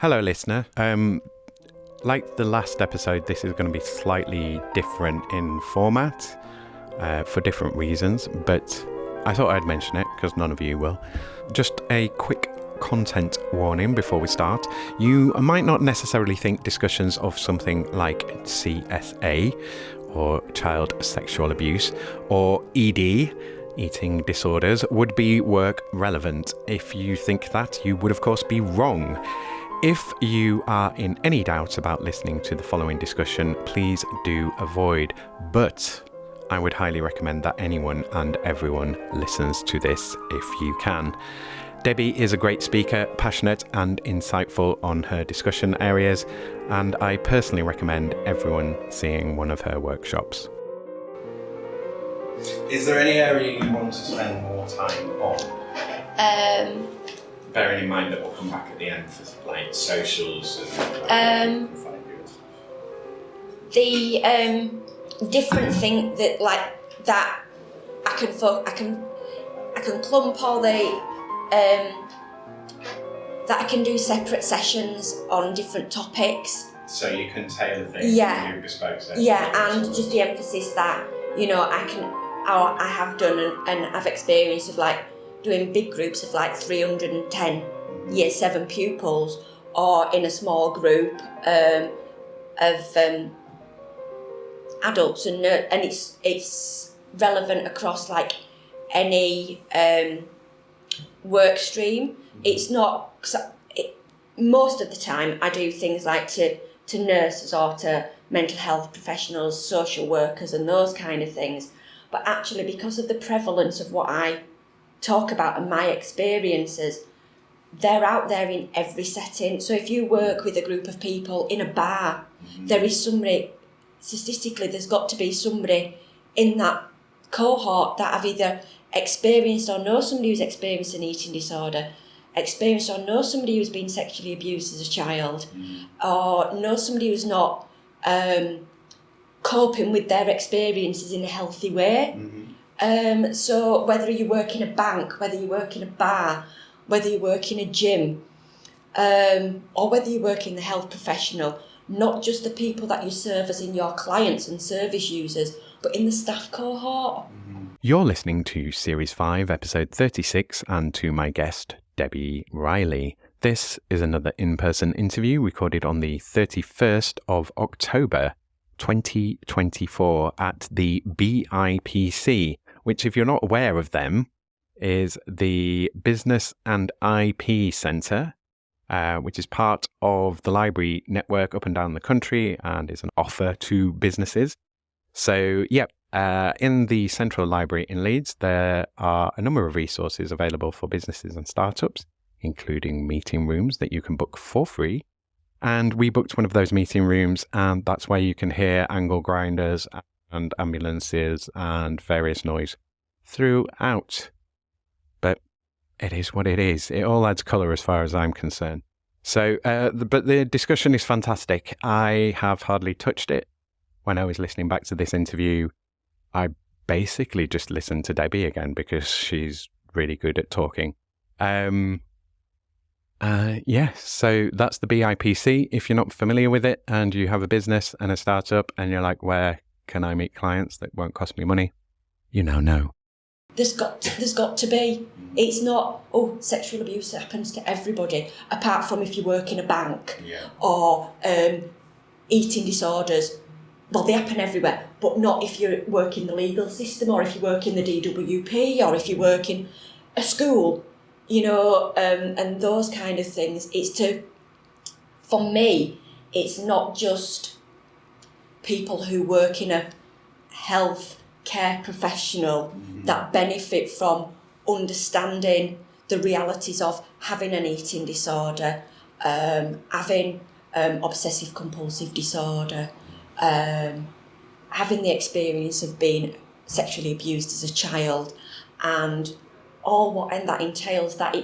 Hello, listener. Like the last episode, this is going to be slightly different in format for different reasons, but I thought I'd mention it because none of you will. Just a quick content warning before we start. You might not necessarily think discussions of something like CSA, or child sexual abuse, or ED, eating disorders, would be work relevant. If you think that, you would of course be wrong. If you are in any doubt about listening to the following discussion, please do avoid. But I would highly recommend that anyone and everyone listens to this if you can. Debbie is a great speaker, passionate and insightful on her discussion areas, and I personally recommend everyone seeing one of her workshops. Is there any area you want to spend more time on? Bearing in mind that we'll come back at the end for like socials and the different thing that like that I can clump all the that I can do separate sessions on different topics. So you can tailor things to bespoke sessions. Yeah, and just the emphasis that I have done and I've experienced of like doing big groups of like 310 year 7 pupils, or in a small group of adults, and it's relevant across like any work stream. It's not most of the time I do things like to nurses or to mental health professionals, social workers and those kind of things, but actually because of the prevalence of what I talk about and my experiences, they're out there in every setting. So if you work with a group of people in a bar, there is somebody, statistically there's got to be somebody in that cohort that have either experienced or know somebody who's experienced an eating disorder, experienced or know somebody who's been sexually abused as a child, or know somebody who's not coping with their experiences in a healthy way. So whether you work in a bank, whether you work in a bar, whether you work in a gym, or whether you work in the health professional, not just the people that you serve as in your clients and service users, but in the staff cohort. You're listening to Series 5, Episode 36, and to my guest, Debbie Riley. This is another in-person interview recorded on the 31st of October, 2024 at the BIPC, which, if you're not aware of them, is the Business and IP Centre, which is part of the library network up and down the country and is an offer to businesses. So, in the Central Library in Leeds, there are a number of resources available for businesses and startups, including meeting rooms that you can book for free. And we booked one of those meeting rooms, and that's where you can hear angle grinders and ambulances and various noise throughout. But it is what it is. It all adds colour as far as I'm concerned. So, but the discussion is fantastic. I have hardly touched it. When I was listening back to this interview, I basically just listened to Debbie again because she's really good at talking. So that's the BIPC. If you're not familiar with it and you have a business and a startup and you're like, where can I meet clients that won't cost me money? You now know. There's got to be. It's not, sexual abuse happens to everybody, apart from if you work in a bank or eating disorders. Well, they happen everywhere, but not if you work in the legal system or if you work in the DWP or if you work in a school, and those kind of things. For me, it's not just people who work in a health care professional that benefit from understanding the realities of having an eating disorder, having obsessive compulsive disorder, having the experience of being sexually abused as a child, and that entails that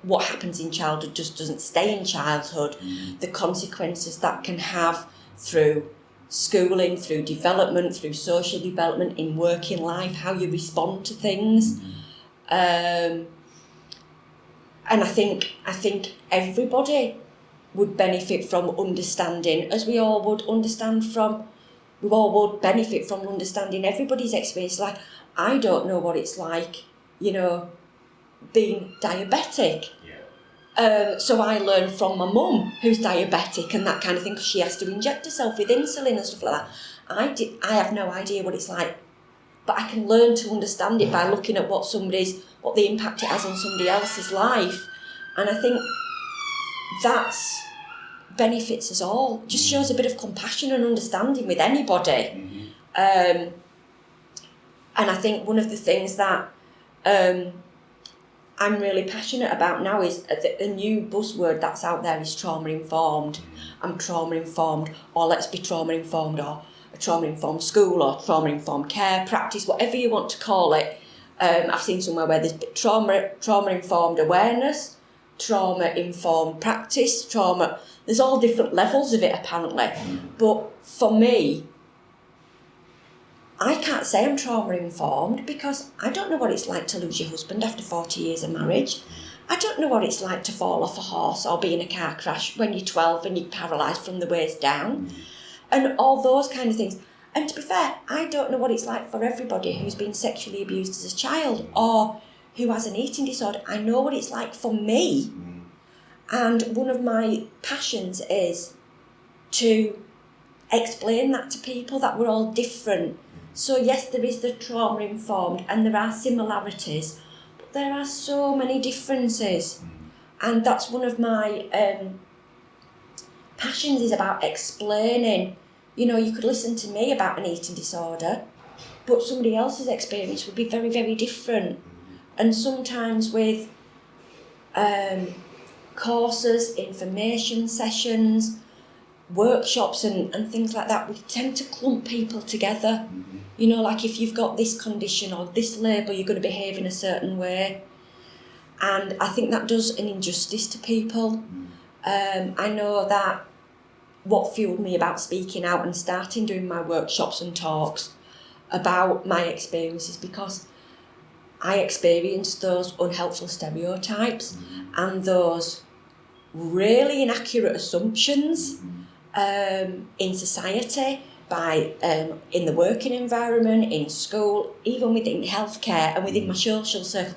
what happens in childhood just doesn't stay in childhood. The consequences that can have through schooling, through development, through social development, in working life, how you respond to things. And I think everybody would benefit from understanding, as we all would benefit from understanding everybody's experience. Like, I don't know what it's like, being diabetic. So I learned from my mum, who's diabetic and that kind of thing, because she has to inject herself with insulin and stuff like that. I have no idea what it's like, but I can learn to understand it by looking at what the impact it has on somebody else's life. And I think that's benefits us all. It just shows a bit of compassion and understanding with anybody. And I think one of the things that I'm really passionate about now is a new buzzword that's out there is trauma-informed. I'm trauma-informed, or let's be trauma-informed, or a trauma-informed school, or trauma-informed care practice, whatever you want to call it. I've seen somewhere where there's trauma-informed awareness, trauma-informed practice, there's all different levels of it apparently. But for me, I can't say I'm trauma-informed because I don't know what it's like to lose your husband after 40 years of marriage. I don't know what it's like to fall off a horse or be in a car crash when you're 12 and you're paralysed from the waist down, and all those kind of things. And to be fair, I don't know what it's like for everybody who's been sexually abused as a child or who has an eating disorder. I know what it's like for me. And one of my passions is to explain that to people, that we're all different. So yes, there is the trauma-informed and there are similarities, but there are so many differences. And that's one of my passions, is about explaining. You could listen to me about an eating disorder, but somebody else's experience would be very, very different. And sometimes with courses, information sessions, workshops and things like that, we tend to clump people together. Like if you've got this condition or this label, you're going to behave in a certain way. And I think that does an injustice to people. I know that what fueled me about speaking out and starting doing my workshops and talks about my experiences, because I experienced those unhelpful stereotypes and those really inaccurate assumptions in society, in the working environment, in school, even within healthcare and within my social circle.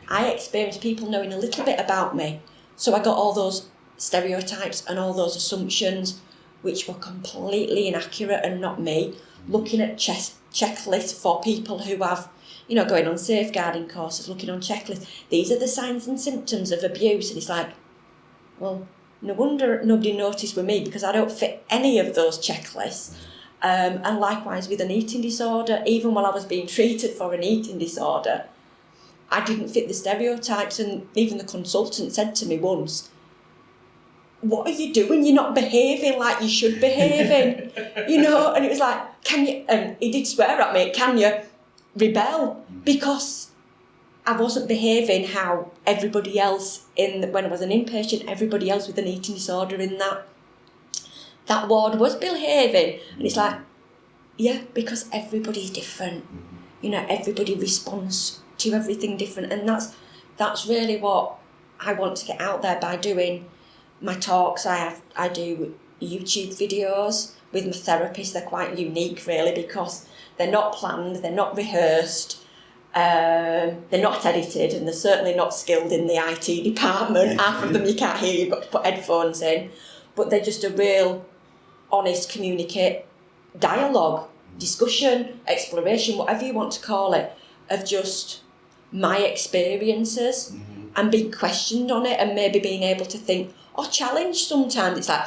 I experienced people knowing a little bit about me. So I got all those stereotypes and all those assumptions which were completely inaccurate and not me. Looking at checklists for people who have, going on safeguarding courses, looking on checklists. These are the signs and symptoms of abuse. And it's like, well, no wonder nobody noticed with me, because I don't fit any of those checklists. And likewise with an eating disorder, even while I was being treated for an eating disorder, I didn't fit the stereotypes. And even the consultant said to me once, "What are you doing? You're not behaving like you should behaving." And it was like, can you, and he did swear at me, "Can you rebel?" Because I wasn't behaving how everybody else when I was an inpatient, everybody else with an eating disorder in that ward was behaving. And it's like, yeah, because everybody's different. Everybody responds to everything different. And that's really what I want to get out there by doing my talks. I do YouTube videos with my therapist. They're quite unique really, because they're not planned, they're not rehearsed, they're not edited, and they're certainly not skilled in the IT department. Half of them you can't hear, you've got to put headphones in. But they're just a real honest dialogue, discussion, exploration, whatever you want to call it, of just my experiences and being questioned on it, and maybe being able to think or challenge sometimes. It's like,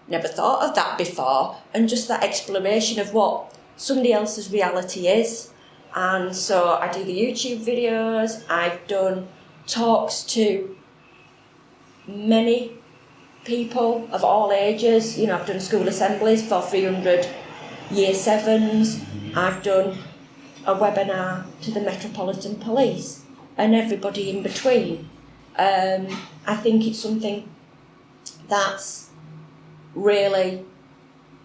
never thought of that before, and just that exploration of what somebody else's reality is. And so I do the YouTube videos, I've done talks to many people of all ages. I've done school assemblies for 300 year 7s. I've done a webinar to the Metropolitan Police and everybody in between. I think it's something that's really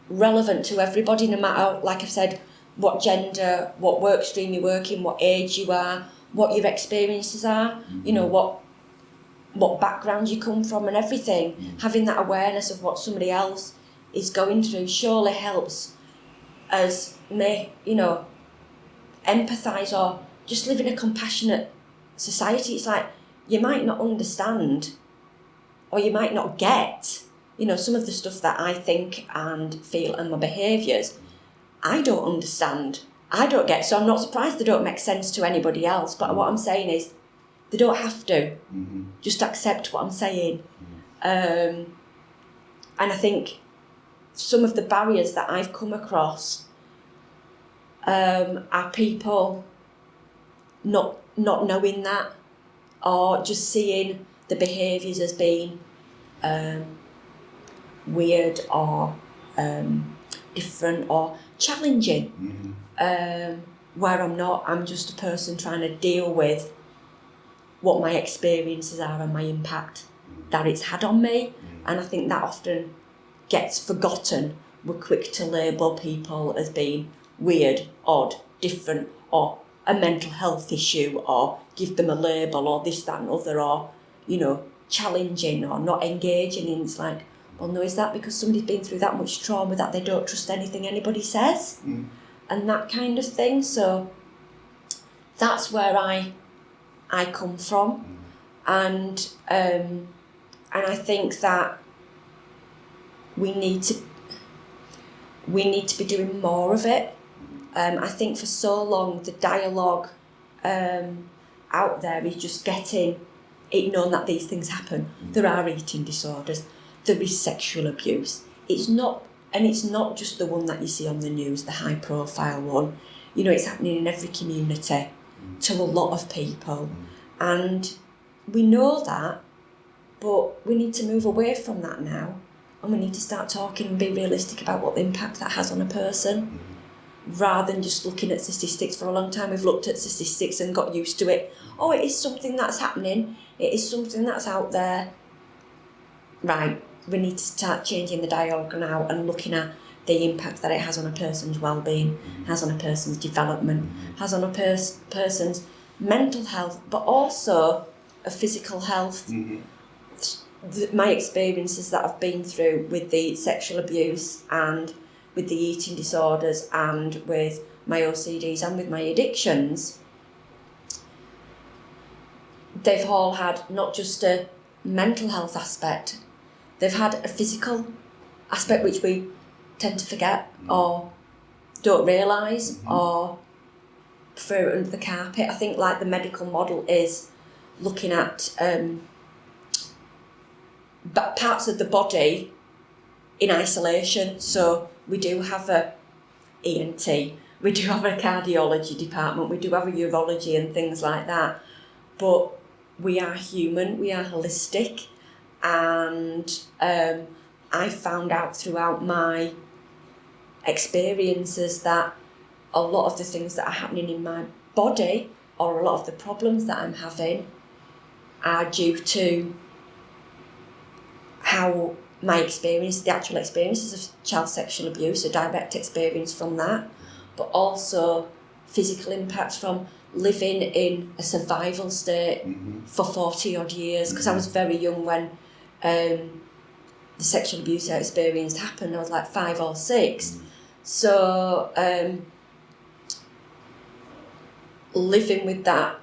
relevant to everybody, no matter, like I've said, what gender, what work stream you work in, what age you are, what your experiences are, what background you come from and everything. Having that awareness of what somebody else is going through surely helps us empathise or just live in a compassionate society. It's like you might not understand or you might not get, some of the stuff that I think and feel and my behaviours. I don't understand. I don't get, so I'm not surprised they don't make sense to anybody else. But what I'm saying is they don't have to. Just accept what I'm saying. And I think some of the barriers that I've come across are people not knowing that, or just seeing the behaviours as being weird or different or challenging. Where I'm just a person trying to deal with what my experiences are and my impact that it's had on me. And I think that often gets forgotten. We're quick to label people as being weird, odd, different, or a mental health issue, or give them a label, or this, that and other, or, challenging or not engaging. And it's like, well, no, is that because somebody's been through that much trauma that they don't trust anything anybody says? And that kind of thing. So that's where I come from. And I think that we need to be doing more of it. I think for so long the dialogue out there is just getting it known that these things happen. There are eating disorders, there is sexual abuse. It's not just the one that you see on the news, the high profile one. It's happening in every community to a lot of people. And we know that, but we need to move away from that now. And we need to start talking and be realistic about what the impact that has on a person, rather than just looking at statistics. For a long time we've looked at statistics and got used to it. Oh, it is something that's happening. It is something that's out there. Right, we need to start changing the dialogue now and looking at the impact that it has on a person's well-being, has on a person's development, has on a person's mental health, but also a physical health. My experiences that I've been through with the sexual abuse and with the eating disorders and with my OCDs and with my addictions, they've all had not just a mental health aspect, they've had a physical aspect which we tend to forget or don't realise or prefer it under the carpet. I think like the medical model is looking at parts of the body in isolation. So we do have a ENT, we do have a cardiology department, we do have a urology and things like that, but we are human, we are holistic. And I found out throughout my experiences that a lot of the things that are happening in my body, or a lot of the problems that I'm having, are due to how my experience, the actual experiences of child sexual abuse, a direct experience from that, but also physical impacts from living in a survival state for 40 odd years, because I was very young when the sexual abuse I experienced happened. I was like 5 or 6. So living with that,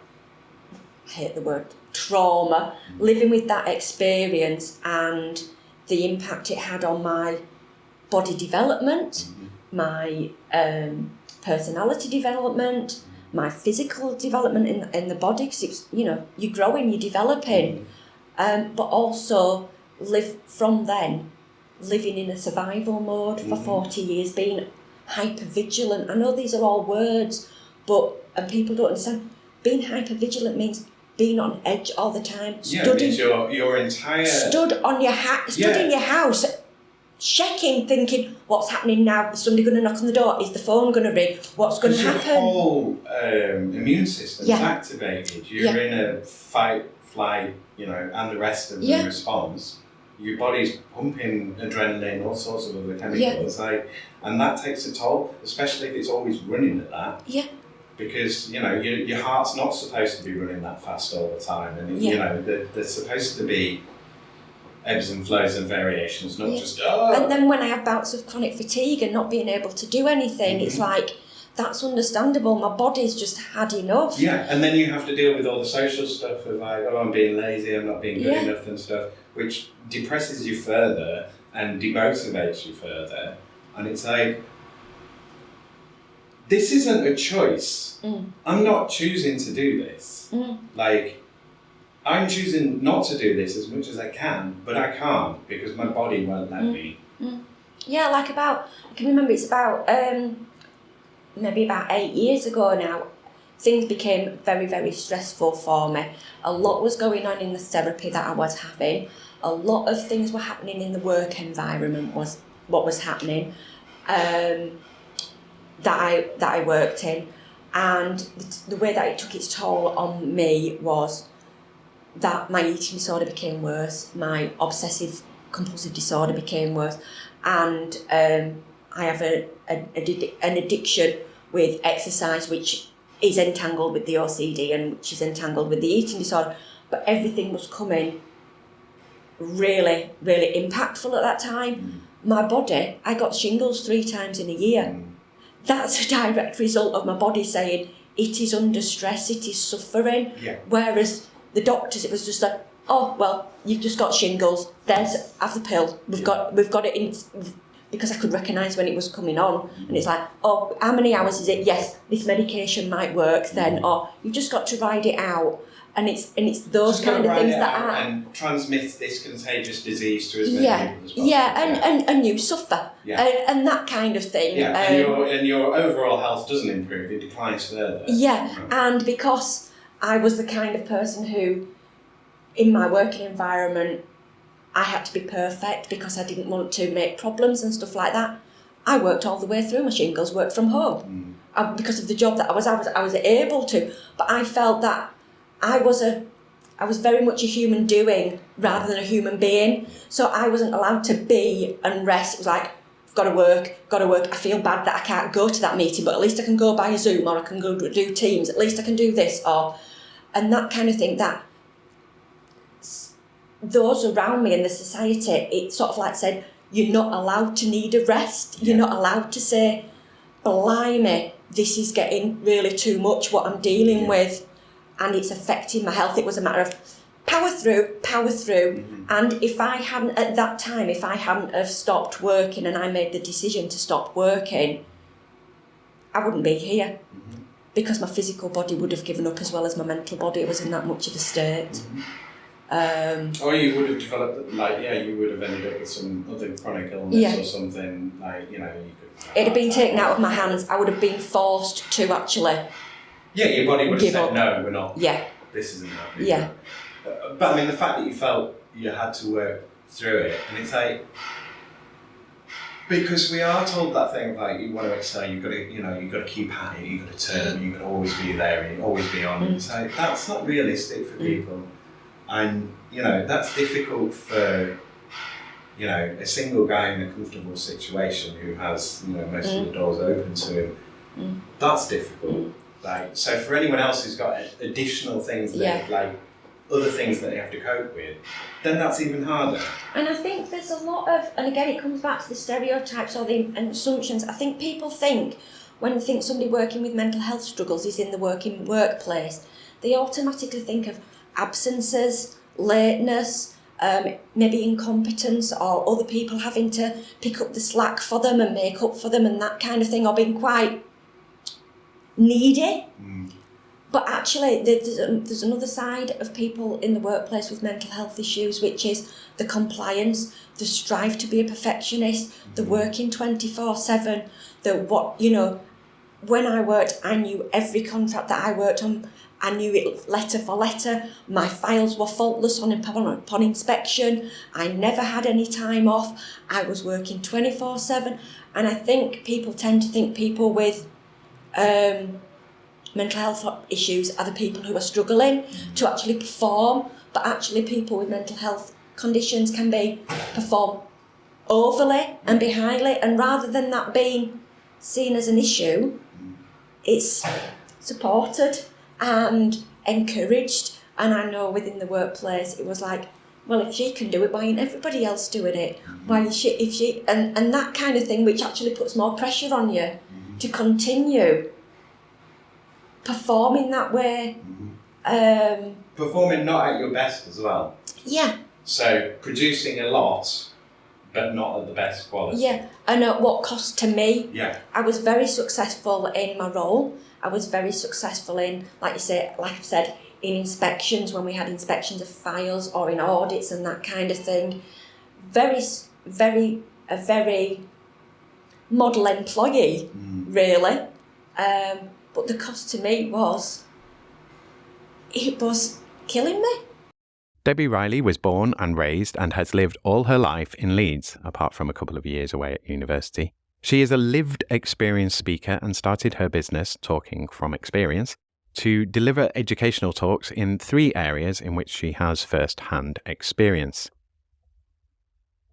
I hate the word trauma, living with that experience and the impact it had on my body development, my personality development, my physical development in the body, because it's, you're growing, you're developing, but also living in a survival mode for 40 years, being hyper vigilant. I know these are all words, and people don't understand. Being hyper vigilant means being on edge all the time. Stood in your house, checking, thinking, what's happening now? Is somebody going to knock on the door? Is the phone going to ring? What's going to happen? Your whole immune system's activated. You're in a fight, flight, and the rest of the response. Your body's pumping adrenaline, all sorts of other chemicals, and that takes a toll, especially if it's always running at that. Yeah. because your heart's not supposed to be running that fast all the time, and there's supposed to be ebbs and flows and variations, not just And then when I have bouts of chronic fatigue and not being able to do anything, it's like, that's understandable. My body's just had enough. Yeah, and then you have to deal with all the social stuff of like, I'm being lazy, I'm not being good enough and stuff, which depresses you further and demotivates you further. And it's like, this isn't a choice. I'm not choosing to do this. Like, I'm choosing not to do this as much as I can, but I can't because my body won't let me. Yeah, I can remember it's about, maybe about 8 years ago now, things became very, very stressful for me. A lot was going on in the therapy that I was having. A lot of things were happening in the work environment was what was happening that I worked in. And the way that it took its toll on me was that my eating disorder became worse, my obsessive compulsive disorder became worse, and I have an addiction with exercise which is entangled with the OCD and which is entangled with the eating disorder. But everything was coming really, really impactful at that time. My body, I got shingles 3 times in a year. That's a direct result of my body saying it is under stress, it is suffering. Whereas the doctors, it was just like, oh, well, you've just got shingles, have the pill, we've got it in, because I could recognise when it was coming on, and it's like, oh, how many hours is it? Yes, this medication might work then, or you've just got to ride it out. And it's those just kind of things that are... and transmit this contagious disease to as many people as possible. And you suffer, and that kind of thing. And your overall health doesn't improve, it declines further. And because I was the kind of person who, in my working environment, I had to be perfect because I didn't want to make problems and stuff like that. I worked all the way through my shingles, worked from home. Because of the job that I was able to. But I felt that I was very much a human doing rather than a human being. So I wasn't allowed to be and rest. It was like, got to work. I feel bad that I can't go to that meeting, but at least I can go by a Zoom, or I can go do Teams. At least I can do this, and that kind of thing. That those around me in the society, it sort of like said, you're not allowed to need a rest. You're not allowed to say, blimey, this is getting really too much, what I'm dealing with, and it's affecting my health. It was a matter of power through. And if I hadn't have stopped working and I made the decision to stop working, I wouldn't be here. Because my physical body would have given up as well as my mental body. It was in that much of a state. Or you would have developed, you would have ended up with some other chronic illness or something, you could... It'd have been taken out of my hands. I would have been forced to actually... Yeah, your body would have said, no, we're not. This isn't happening. But I mean, the fact that you felt you had to work through it, and it's like... Because we are told that thing, like, you want to excel, you've got to keep at it, you've got to turn, you've got to always be there, and always be on. It's like, that's not realistic for people. And, that's difficult for, a single guy in a comfortable situation who has, most of the doors open to him. That's difficult. So for anyone else who's got additional things that, other things that they have to cope with, then that's even harder. And I think there's a lot of, and again, it comes back to the stereotypes or the assumptions. I think people think, when they think somebody working with mental health struggles is in the workplace, they automatically think of absences, lateness, maybe incompetence, or other people having to pick up the slack for them and make up for them and that kind of thing, or being quite needy. But actually, there's another side of people in the workplace with mental health issues, which is the compliance, the strive to be a perfectionist, the working 24/7, when I worked, I knew every contract that I worked on, I knew it letter for letter, my files were faultless upon inspection, I never had any time off, I was working 24/7, and I think people tend to think people with mental health issues are the people who are struggling to actually perform, but actually people with mental health conditions can perform overly and be highly, and rather than that being seen as an issue, it's supported and encouraged. And I know within the workplace it was like, well, if she can do it, why ain't everybody else doing it? Why is she, if she, and that kind of thing, which actually puts more pressure on you to continue performing that way. Performing not at your best as well. Yeah. So producing a lot, but not at the best quality. Yeah, and at what cost to me. Yeah. I was very successful in my role. I was very successful in, like I've said, in inspections, when we had inspections of files or in audits and that kind of thing. A very model employee, really. But the cost to me was killing me. Debbie Riley was born and raised and has lived all her life in Leeds, apart from a couple of years away at university. She is a lived experience speaker and started her business, Talking from Experience, to deliver educational talks in 3 areas in which she has first-hand experience.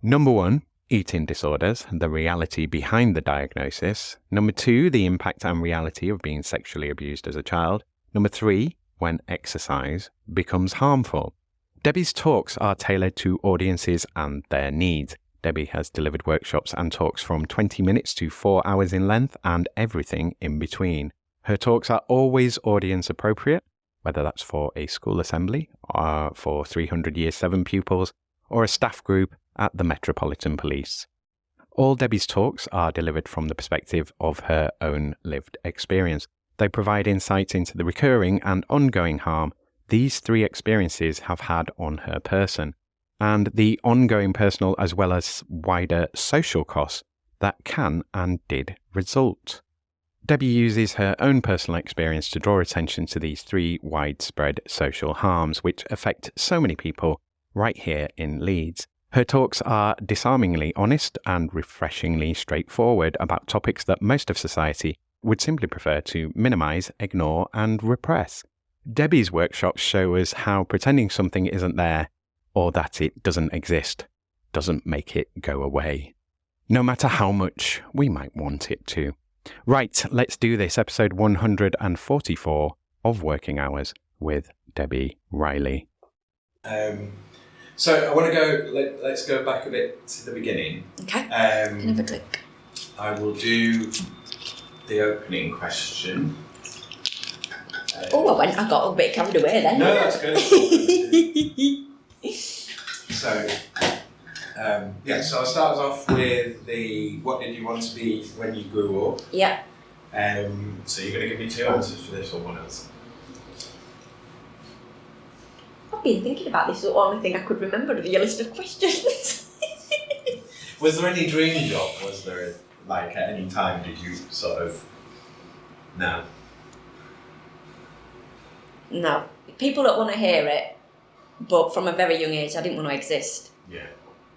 Number 1, eating disorders, the reality behind the diagnosis. Number 2, the impact and reality of being sexually abused as a child. Number 3, when exercise becomes harmful. Debbie's talks are tailored to audiences and their needs. Debbie has delivered workshops and talks from 20 minutes to 4 hours in length and everything in between. Her talks are always audience appropriate, whether that's for a school assembly, or for 300 Year 7 pupils, or a staff group at the Metropolitan Police. All Debbie's talks are delivered from the perspective of her own lived experience. They provide insights into the recurring and ongoing harm these 3 experiences have had on her person, and the ongoing personal as well as wider social costs that can and did result. Debbie uses her own personal experience to draw attention to these 3 widespread social harms which affect so many people right here in Leeds. Her talks are disarmingly honest and refreshingly straightforward about topics that most of society would simply prefer to minimise, ignore and repress. Debbie's workshops show us how pretending something isn't there, or that it doesn't exist, doesn't make it go away, no matter how much we might want it to. Right, let's do this, episode 144 of Working Hours with Debbie Riley. So I want to go, let's go back a bit to the beginning. Okay, can I have a click? I will do the opening question. I got a bit carried away then. No, that's good. So, so I'll start us off with what did you want to be when you grew up? Yeah. So you're going to give me 2 answers for this or one answer? I've been thinking about this, the only thing I could remember of your list of questions. Was there any dream job? Was there, like, at any time did you sort of... No. No. People don't want to hear it, but from a very young age I didn't want to exist. Yeah.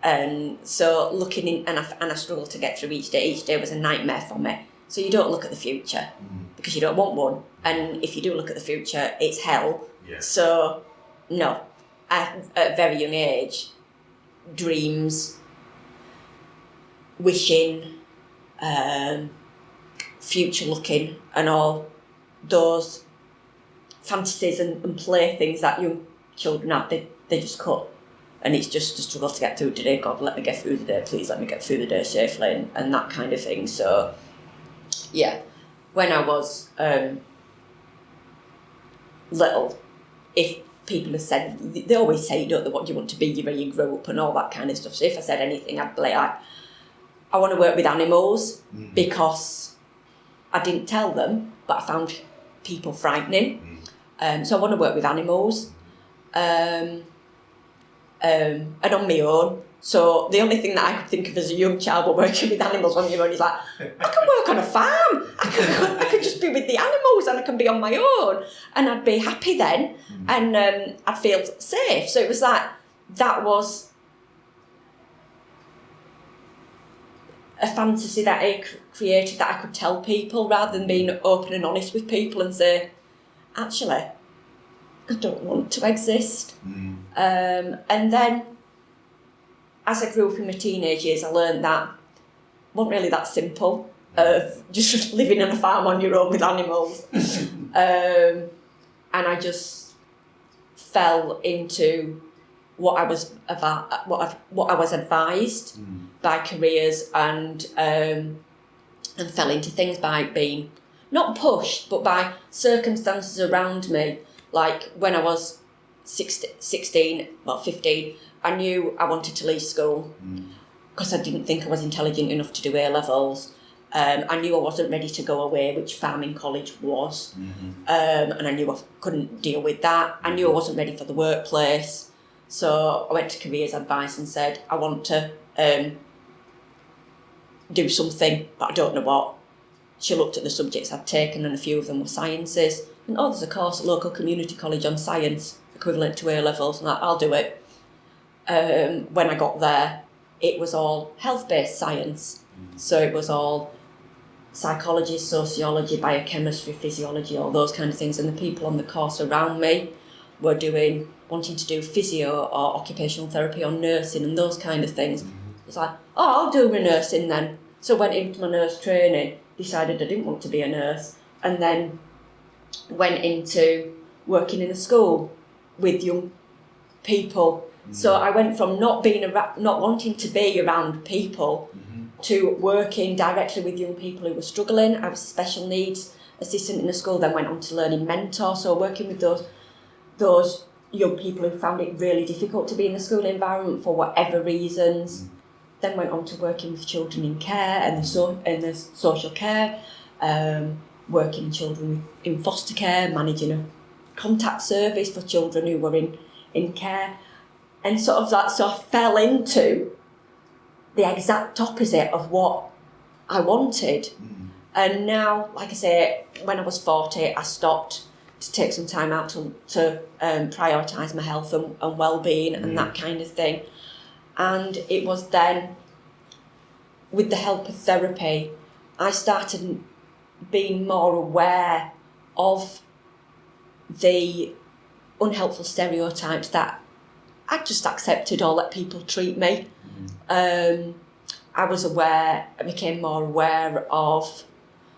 And so looking in, and I struggled to get through each day. Each day was a nightmare for me. So you don't look at the future because you don't want one. And if you do look at the future, it's hell. Yeah. So, no. At a very young age, dreams, wishing, future looking, and all those fantasies and playthings that young children have, they just cut. And it's just a struggle to get through today. God, let me get through the day, please let me get through the day safely, and that kind of thing. So, yeah, when I was little, if people have said, they always say, don't know what you want to be when you grow up and all that kind of stuff. So if I said anything, I'd be like, I want to work with animals because I didn't tell them, but I found people frightening. So I want to work with animals. And on my own. So the only thing that I could think of as a young child were working with animals on your own is like, I can work on a farm. I could just be with the animals and I can be on my own. And I'd be happy then and I'd feel safe. So it was like, that was a fantasy that I created that I could tell people rather than being open and honest with people and say, actually, I don't want to exist. And then, as I grew up in my teenage years, I learned that it wasn't really that simple of just living on a farm on your own with animals. and I just fell into what I was advised by careers, and fell into things by being not pushed, but by circumstances around me. Like when I was 15, I knew I wanted to leave school because I didn't think I was intelligent enough to do A-levels. I knew I wasn't ready to go away, which farming college was, and I knew I couldn't deal with that. I knew I wasn't ready for the workplace, so I went to careers advice and said, I want to do something, but I don't know what. She looked at the subjects I'd taken, and a few of them were sciences. And there's a course at local community college on science, equivalent to A-levels, and I'll do it. When I got there, it was all health-based science. So it was all psychology, sociology, biochemistry, physiology, all those kind of things. And the people on the course around me were wanting to do physio or occupational therapy or nursing and those kind of things. It's like, I'll do my nursing then. So went into my nurse training, decided I didn't want to be a nurse, and then went into working in a school with young people. So I went from not wanting to be around people to working directly with young people who were struggling. I was a special needs assistant in a school, then went on to learning mentor, so working with those young people who found it really difficult to be in the school environment for whatever reasons. Then went on to working with children in care and the social care, working with children in foster care, managing a contact service for children who were in care. And so I fell into the exact opposite of what I wanted. And now, like I say, when I was 40, I stopped to take some time out to prioritise my health and well-being and that kind of thing. And it was then, with the help of therapy, I started being more aware of the unhelpful stereotypes that I just accepted or let people treat me. I became more aware of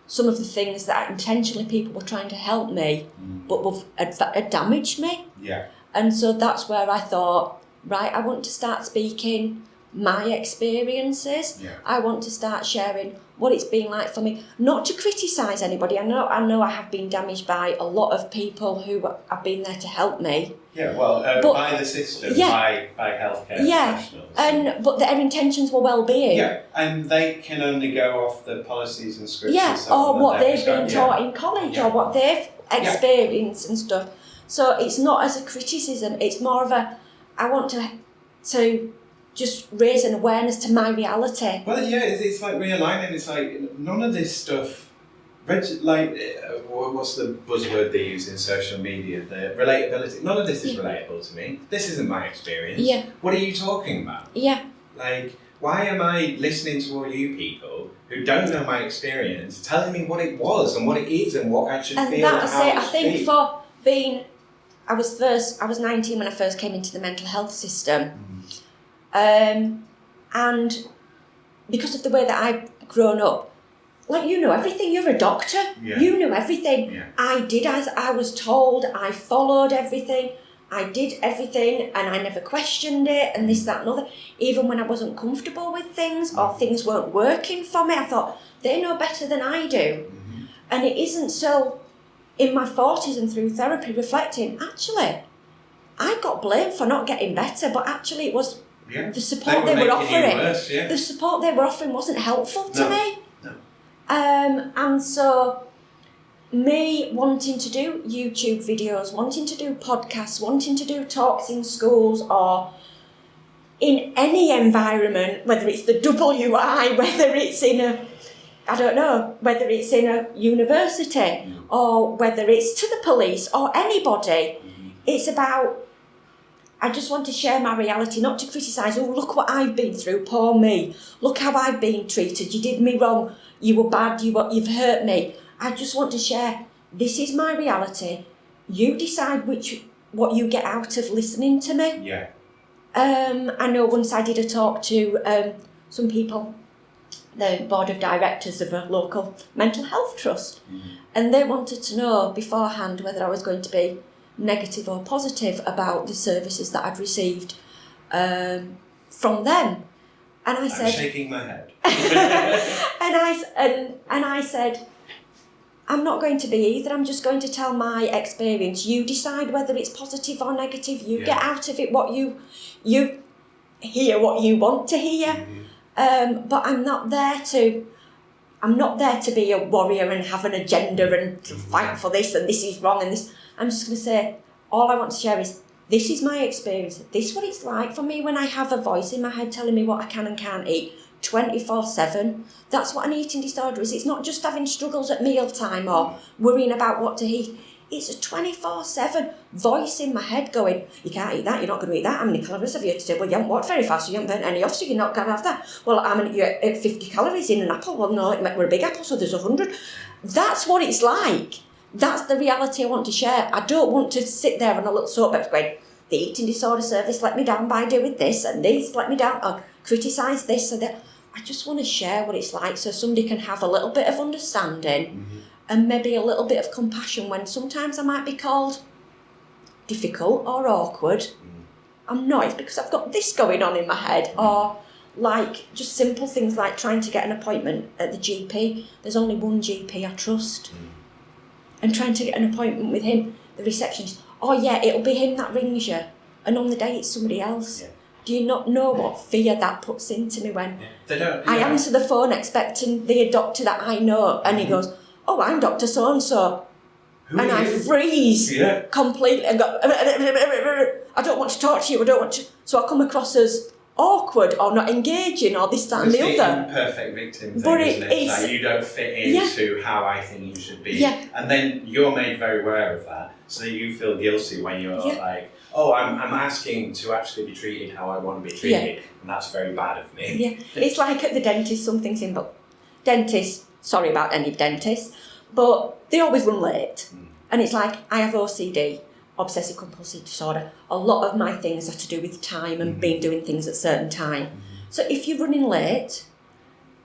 some of the things that intentionally people were trying to help me, but had damaged me. Yeah. And so that's where I thought, right, I want to start speaking my experiences. Yeah. I want to start sharing what it's been like for me, not to criticise anybody. I know I have been damaged by a lot of people who have been there to help me. Yeah, well, but, by the system, yeah, by healthcare professionals. But their intentions were well-being. Yeah, and they can only go off the policies and scripts. Yeah, and so or on what that they've been taught in college, or what they've experienced and stuff. So it's not as a criticism, it's more of I want to just raise an awareness to my reality. Well, yeah, it's like realigning. It's like none of this stuff. What's the buzzword they use in social media? The relatability. None of this is relatable to me. This isn't my experience. Yeah. What are you talking about? Yeah. Like, why am I listening to all you people who don't know my experience telling me what it was and what it is and what I should feel? And that's it. I think for being, I was 19 when I first came into the mental health system. And because of the way that I've grown up, like, you know everything, you're a doctor, you know everything. Yeah. I did as I was told, I followed everything, I did everything, and I never questioned it, and this, that and other. Even when I wasn't comfortable with things, or things weren't working for me, I thought, they know better than I do. And it isn't so, in my 40s and through therapy, reflecting, actually, I got blamed for not getting better, but actually it was the support they were offering. The support they were offering wasn't helpful to me. No. And so me wanting to do YouTube videos, wanting to do podcasts, wanting to do talks in schools or in any environment, whether it's the WI, whether it's in whether it's in a university or whether it's to the police or anybody, it's about, I just want to share my reality, not to criticise, look what I've been through, poor me. Look how I've been treated, you did me wrong, you were bad, you've hurt me. I just want to share, this is my reality. You decide what you get out of listening to me. Yeah. I know once I did a talk to some people the board of directors of a local mental health trust, and they wanted to know beforehand whether I was going to be negative or positive about the services that I'd received from them. And I said, I'm shaking my head. and I said, I'm not going to be either. I'm just going to tell my experience. You decide whether it's positive or negative. You get out of it what you hear what you want to hear. But I'm not there to be a warrior and have an agenda and to fight for this and this is wrong and this. I'm just going to say, all I want to share is, this is my experience. This is what it's like for me when I have a voice in my head telling me what I can and can't eat 24/7. That's what an eating disorder is. It's not just having struggles at mealtime or worrying about what to eat. It's a 24/7 voice in my head going, you can't eat that, you're not going to eat that. How many calories have you had today? Well, you haven't walked very fast, so you haven't burnt any off, so you're not going to have that. Well, you're at 50 calories in an apple. Well, no, we're a big apple, so there's 100. That's what it's like. That's the reality I want to share. I don't want to sit there on a little soapbox going, the eating disorder service let me down by doing this, and these let me down, or criticise this and that. I just want to share what it's like so somebody can have a little bit of understanding and maybe a little bit of compassion when sometimes I might be called difficult or awkward. I'm not. It's because I've got this going on in my head. Or like just simple things like trying to get an appointment at the GP. There's only one GP I trust. And trying to get an appointment with him, the receptionist, oh yeah, it'll be him that rings you. And on the day it's somebody else. Do you not know what fear that puts into me when I answer the phone expecting the doctor that I know and he goes, oh, I'm Dr. So-and-so. And I freeze completely and go, I don't want to talk to you, I don't want to. So I come across as awkward or not engaging or this, that and the other. It's the imperfect victim thing, But isn't it? Like you don't fit into how I think you should be. And then you're made very aware of that, so that you feel guilty when you're like, oh, I'm asking to actually be treated how I want to be treated, and that's very bad of me. It's like at the dentist, something simple. Dentists, sorry about any dentists, but they always run late. And it's like, I have OCD, obsessive compulsive disorder. A lot of my things are to do with time and being doing things at a certain time. So if you're running late,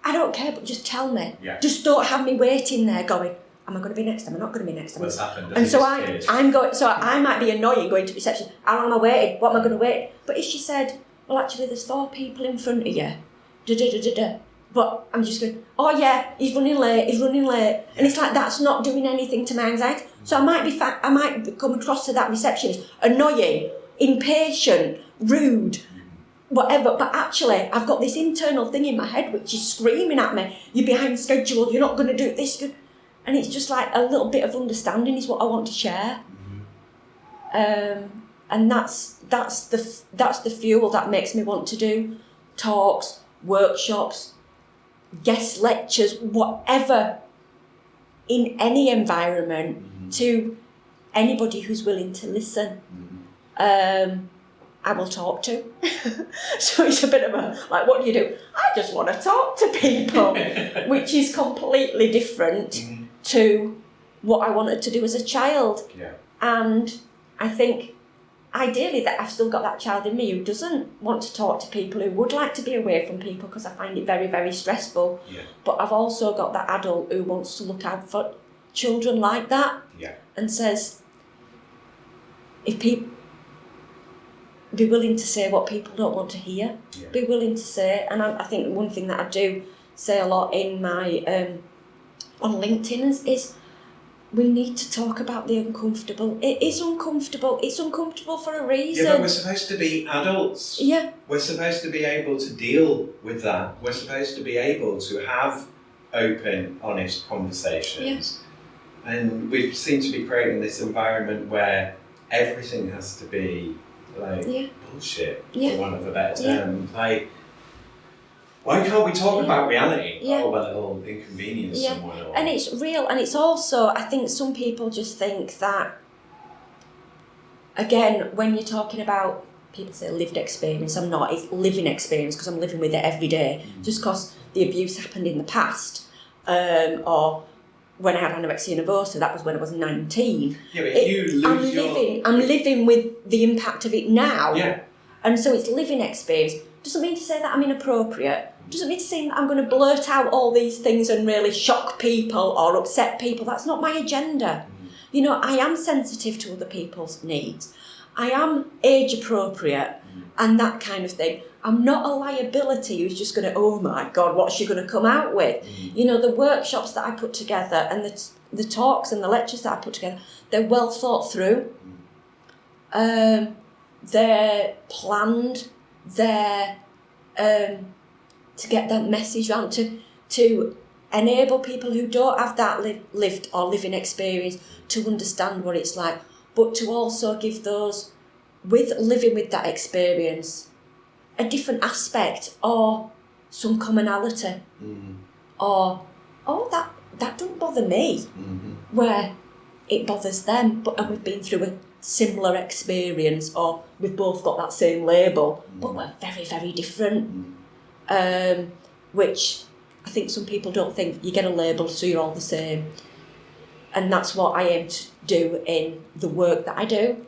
I don't care, but just tell me. Just don't have me waiting there going, am I going to be next? Am I not going to be next? What's happened? And so I'm going. So I might be annoying going to reception. How long am I waiting? What am I going to wait? But if she said, well, actually, there's 4 people in front of you. But I'm just going, oh yeah, he's running late. And it's like, that's not doing anything to my anxiety. So I might come across to that receptionist annoying, impatient, rude, whatever. But actually, I've got this internal thing in my head which is screaming at me, you're behind schedule, you're not going to do this. And it's just like a little bit of understanding is what I want to share. And that's the fuel that makes me want to do talks, workshops, guest lectures, whatever, in any environment, to anybody who's willing to listen. I will talk to. So it's a bit of a, like, what do you do? I just want to talk to people, which is completely different to what I wanted to do as a child. And I think ideally that I've still got that child in me who doesn't want to talk to people, who would like to be away from people because I find it very, very stressful. But I've also got that adult who wants to look out for children like that and says, if people be willing to say what people don't want to hear, be willing to say. And I think one thing that I do say a lot in my on LinkedIn is we need to talk about the uncomfortable. It is uncomfortable. It's uncomfortable for a reason. But we're supposed to be adults. We're supposed to be able to deal with that. We're supposed to be able to have open, honest conversations. And we seem to be creating this environment where everything has to be like bullshit, for want of a better term. Like, why can't we talk about reality? Oh, well, it'll inconvenience someone. Or... And it's real, and it's also, I think some people just think that, again, when you're talking about, people say lived experience, I'm not, it's living experience because I'm living with it every day. Just because the abuse happened in the past, or when I had anorexia nervosa, that was when I was 19. But if you lose I'm living with the impact of it now. Yeah. And so it's living experience. Doesn't mean to say that I'm inappropriate. Doesn't mean to say that I'm going to blurt out all these things and really shock people or upset people. That's not my agenda. You know, I am sensitive to other people's needs. I am age appropriate and that kind of thing. I'm not a liability who's just going to, oh my God, what's she going to come out with? You know, the workshops that I put together and the talks and the lectures that I put together, they're well thought through. They're planned. They're to get that message around, to enable people who don't have that lived or living experience to understand what it's like, but to also give those living with that experience a different aspect or some commonality, or that don't bother me, where it bothers them, and we've been through a similar experience, or we've both got that same label, but we're very, very different. Which I think some people don't think. You get a label, so you're all the same, and that's what I aim to do in the work that I do.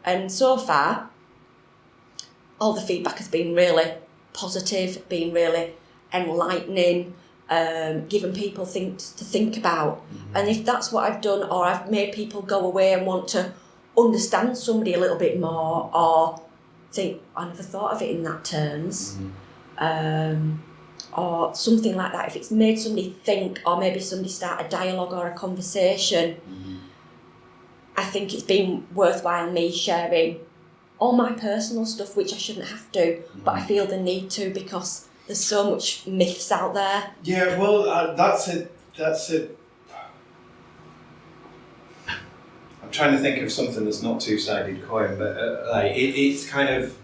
And so far, all the feedback has been really positive, been really enlightening, giving people things to think about. And if that's what I've done, or I've made people go away and want to understand somebody a little bit more, or think, I never thought of it in that terms, or something like that, if it's made somebody think, or maybe somebody start a dialogue or a conversation, I think it's been worthwhile me sharing all my personal stuff, which I shouldn't have to, but I feel the need to, because there's so much myths out there. Yeah, well, that's it. I'm trying to think of something that's not two-sided coin, but it's kind of,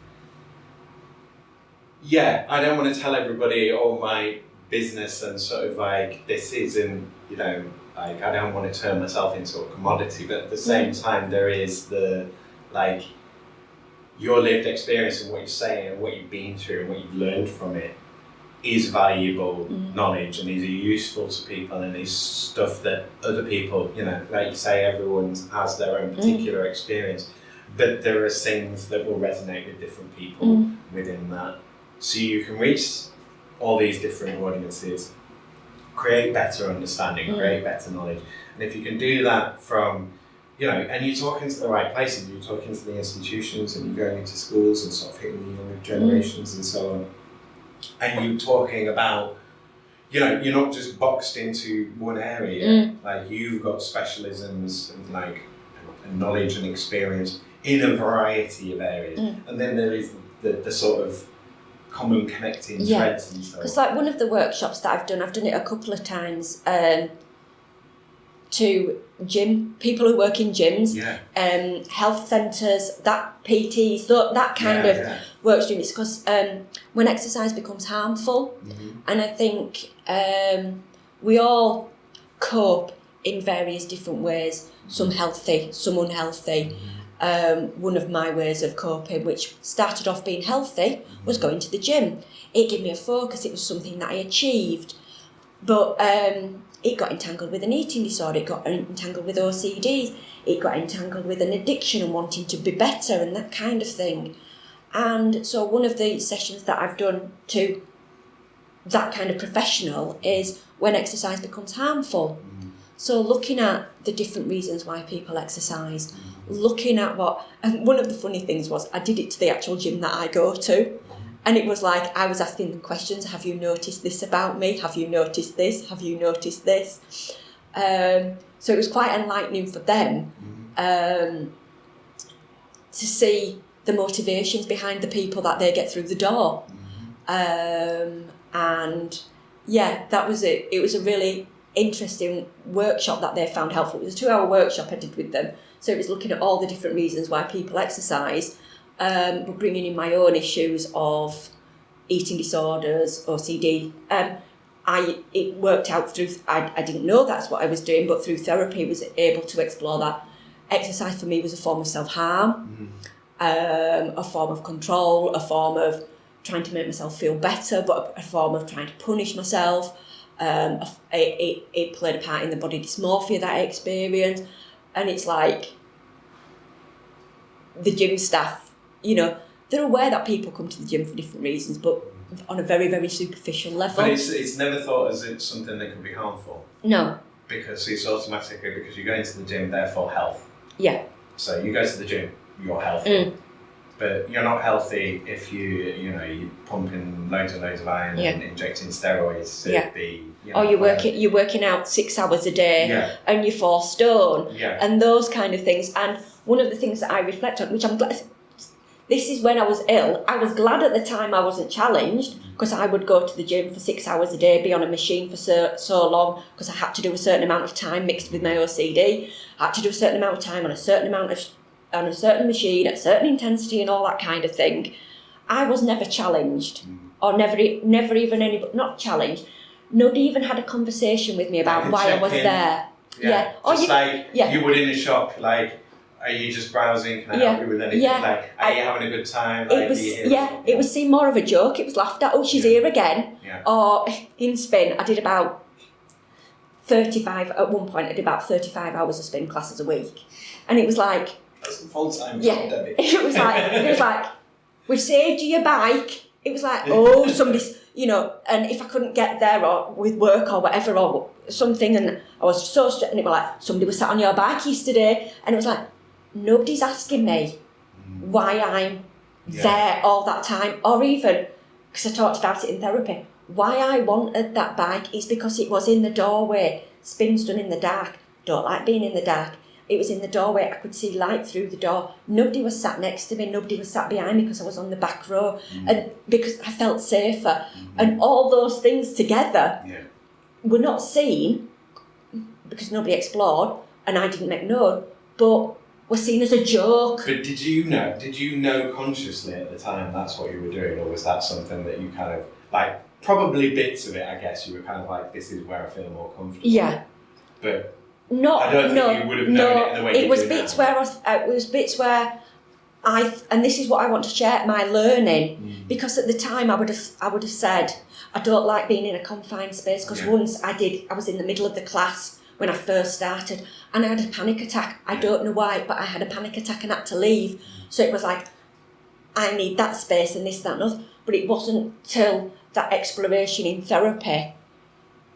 yeah, I don't want to tell everybody all my business and sort of like this isn't, you know, like I don't want to turn myself into a commodity, but at the same time there is the, like, your lived experience and what you're saying and what you've been through and what you've learned from it is valuable knowledge and is useful to people, and is stuff that other people, you know, like you say, everyone has their own particular experience, but there are things that will resonate with different people within that. So you can reach all these different audiences, create better understanding, create better knowledge. And if you can do that from, you know, and you're talking to the right places, you're talking to the institutions and you're going into schools and sort of hitting the younger generations and so on. And you're talking about, you know, you're not just boxed into one area, like you've got specialisms and like knowledge and experience in a variety of areas. And then there is the sort of common connecting threads and so on. Because like one of the workshops that I've done it a couple of times to people who work in gyms, health centres, that PTs, that kind of work stream. It's because when exercise becomes harmful, and I think we all cope in various different ways, some healthy, some unhealthy. One of my ways of coping, which started off being healthy, was going to the gym. It gave me a focus, it was something that I achieved. But it got entangled with an eating disorder, it got entangled with OCD, it got entangled with an addiction and wanting to be better and that kind of thing. And so one of the sessions that I've done to that kind of professional is when exercise becomes harmful. So looking at the different reasons why people exercise, looking at and one of the funny things was I did it to the actual gym that I go to, and it was like I was asking them questions. Have you noticed this about me? Have you noticed this? Have you noticed this? So it was quite enlightening for them to see the motivations behind the people that they get through the door. And yeah, that was it. It was a really interesting workshop that they found helpful. It was a 2-hour workshop I did with them. So it was looking at all the different reasons why people exercise, but bringing in my own issues of eating disorders, OCD. It worked out through, I didn't know that's what I was doing, but through therapy was able to explore that exercise for me was a form of self-harm, a form of control, a form of trying to make myself feel better, but a form of trying to punish myself. It played a part in the body dysmorphia that I experienced. And it's like the gym staff, you know, they're aware that people come to the gym for different reasons, but on a very, very superficial level. But it's never thought as it's something that could be harmful. No. Because it's automatically, because you go into the gym, therefore health. Yeah. So you go to the gym, you're healthy. But you're not healthy if you're pumping loads and loads of iron and injecting steroids to be. Or you're working out 6 hours a day and you're 4 stone and those kind of things. And one of the things that I reflect on, which I'm glad, this is when I was ill. I was glad at the time I wasn't challenged, because I would go to the gym for 6 hours a day, be on a machine for so long, because I had to do a certain amount of time mixed with my OCD. I had to do a certain amount of time on a certain machine at a certain intensity and all that kind of thing. I was never challenged, or never even anybody, not challenged. Nobody even had a conversation with me about why I was there. Yeah. Or you would in a shop, like, are you just browsing? Can I help you with anything? Like, are you having a good time? Like, it was seen more of a joke. It was laughed at. Oh, she's here again. Yeah. Or in spin, I did about 35. At one point, I did about 35 hours of spin classes a week, and it was like. That's a full-time job, Debbie. It was like, we've saved you your bike. It was like, oh, somebody's, and if I couldn't get there or with work or whatever or something, and I was so stressed, and it was like, somebody was sat on your bike yesterday, and it was like, nobody's asking me why I'm there all that time, or even, because I talked about it in therapy, why I wanted that bike is because it was in the doorway. Spin's done in the dark. Don't like being in the dark. It was in the doorway. I could see light through the door. Nobody was sat next to me. Nobody was sat behind me because I was on the back row. And because I felt safer. And all those things together were not seen because nobody explored and I didn't make known, but were seen as a joke. But did you know consciously at the time that's what you were doing, or was that something that you kind of, like, probably bits of it, I guess, you were kind of like, this is where I feel more comfortable. Yeah. But I don't think you would have known it in the way you do now. It was bits where and this is what I want to share, my learning, because at the time I would have said, I don't like being in a confined space, because once I was in the middle of the class when I first started, and I had a panic attack. I don't know why, but I had a panic attack and had to leave. So it was like, I need that space and this, that and other. But it wasn't till that exploration in therapy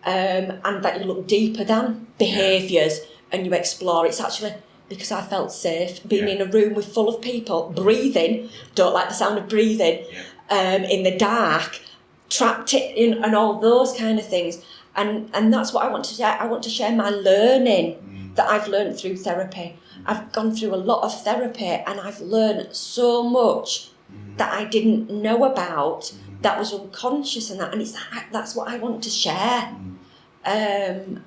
and that you look deeper than behaviours and you explore. It's actually because I felt safe being in a room with full of people, breathing, don't like the sound of breathing, in the dark, trapped in, and all those kind of things. And that's what I want to share. I want to share my learning that I've learned through therapy. I've gone through a lot of therapy and I've learned so much that I didn't know about, that was unconscious, and that's what I want to share. And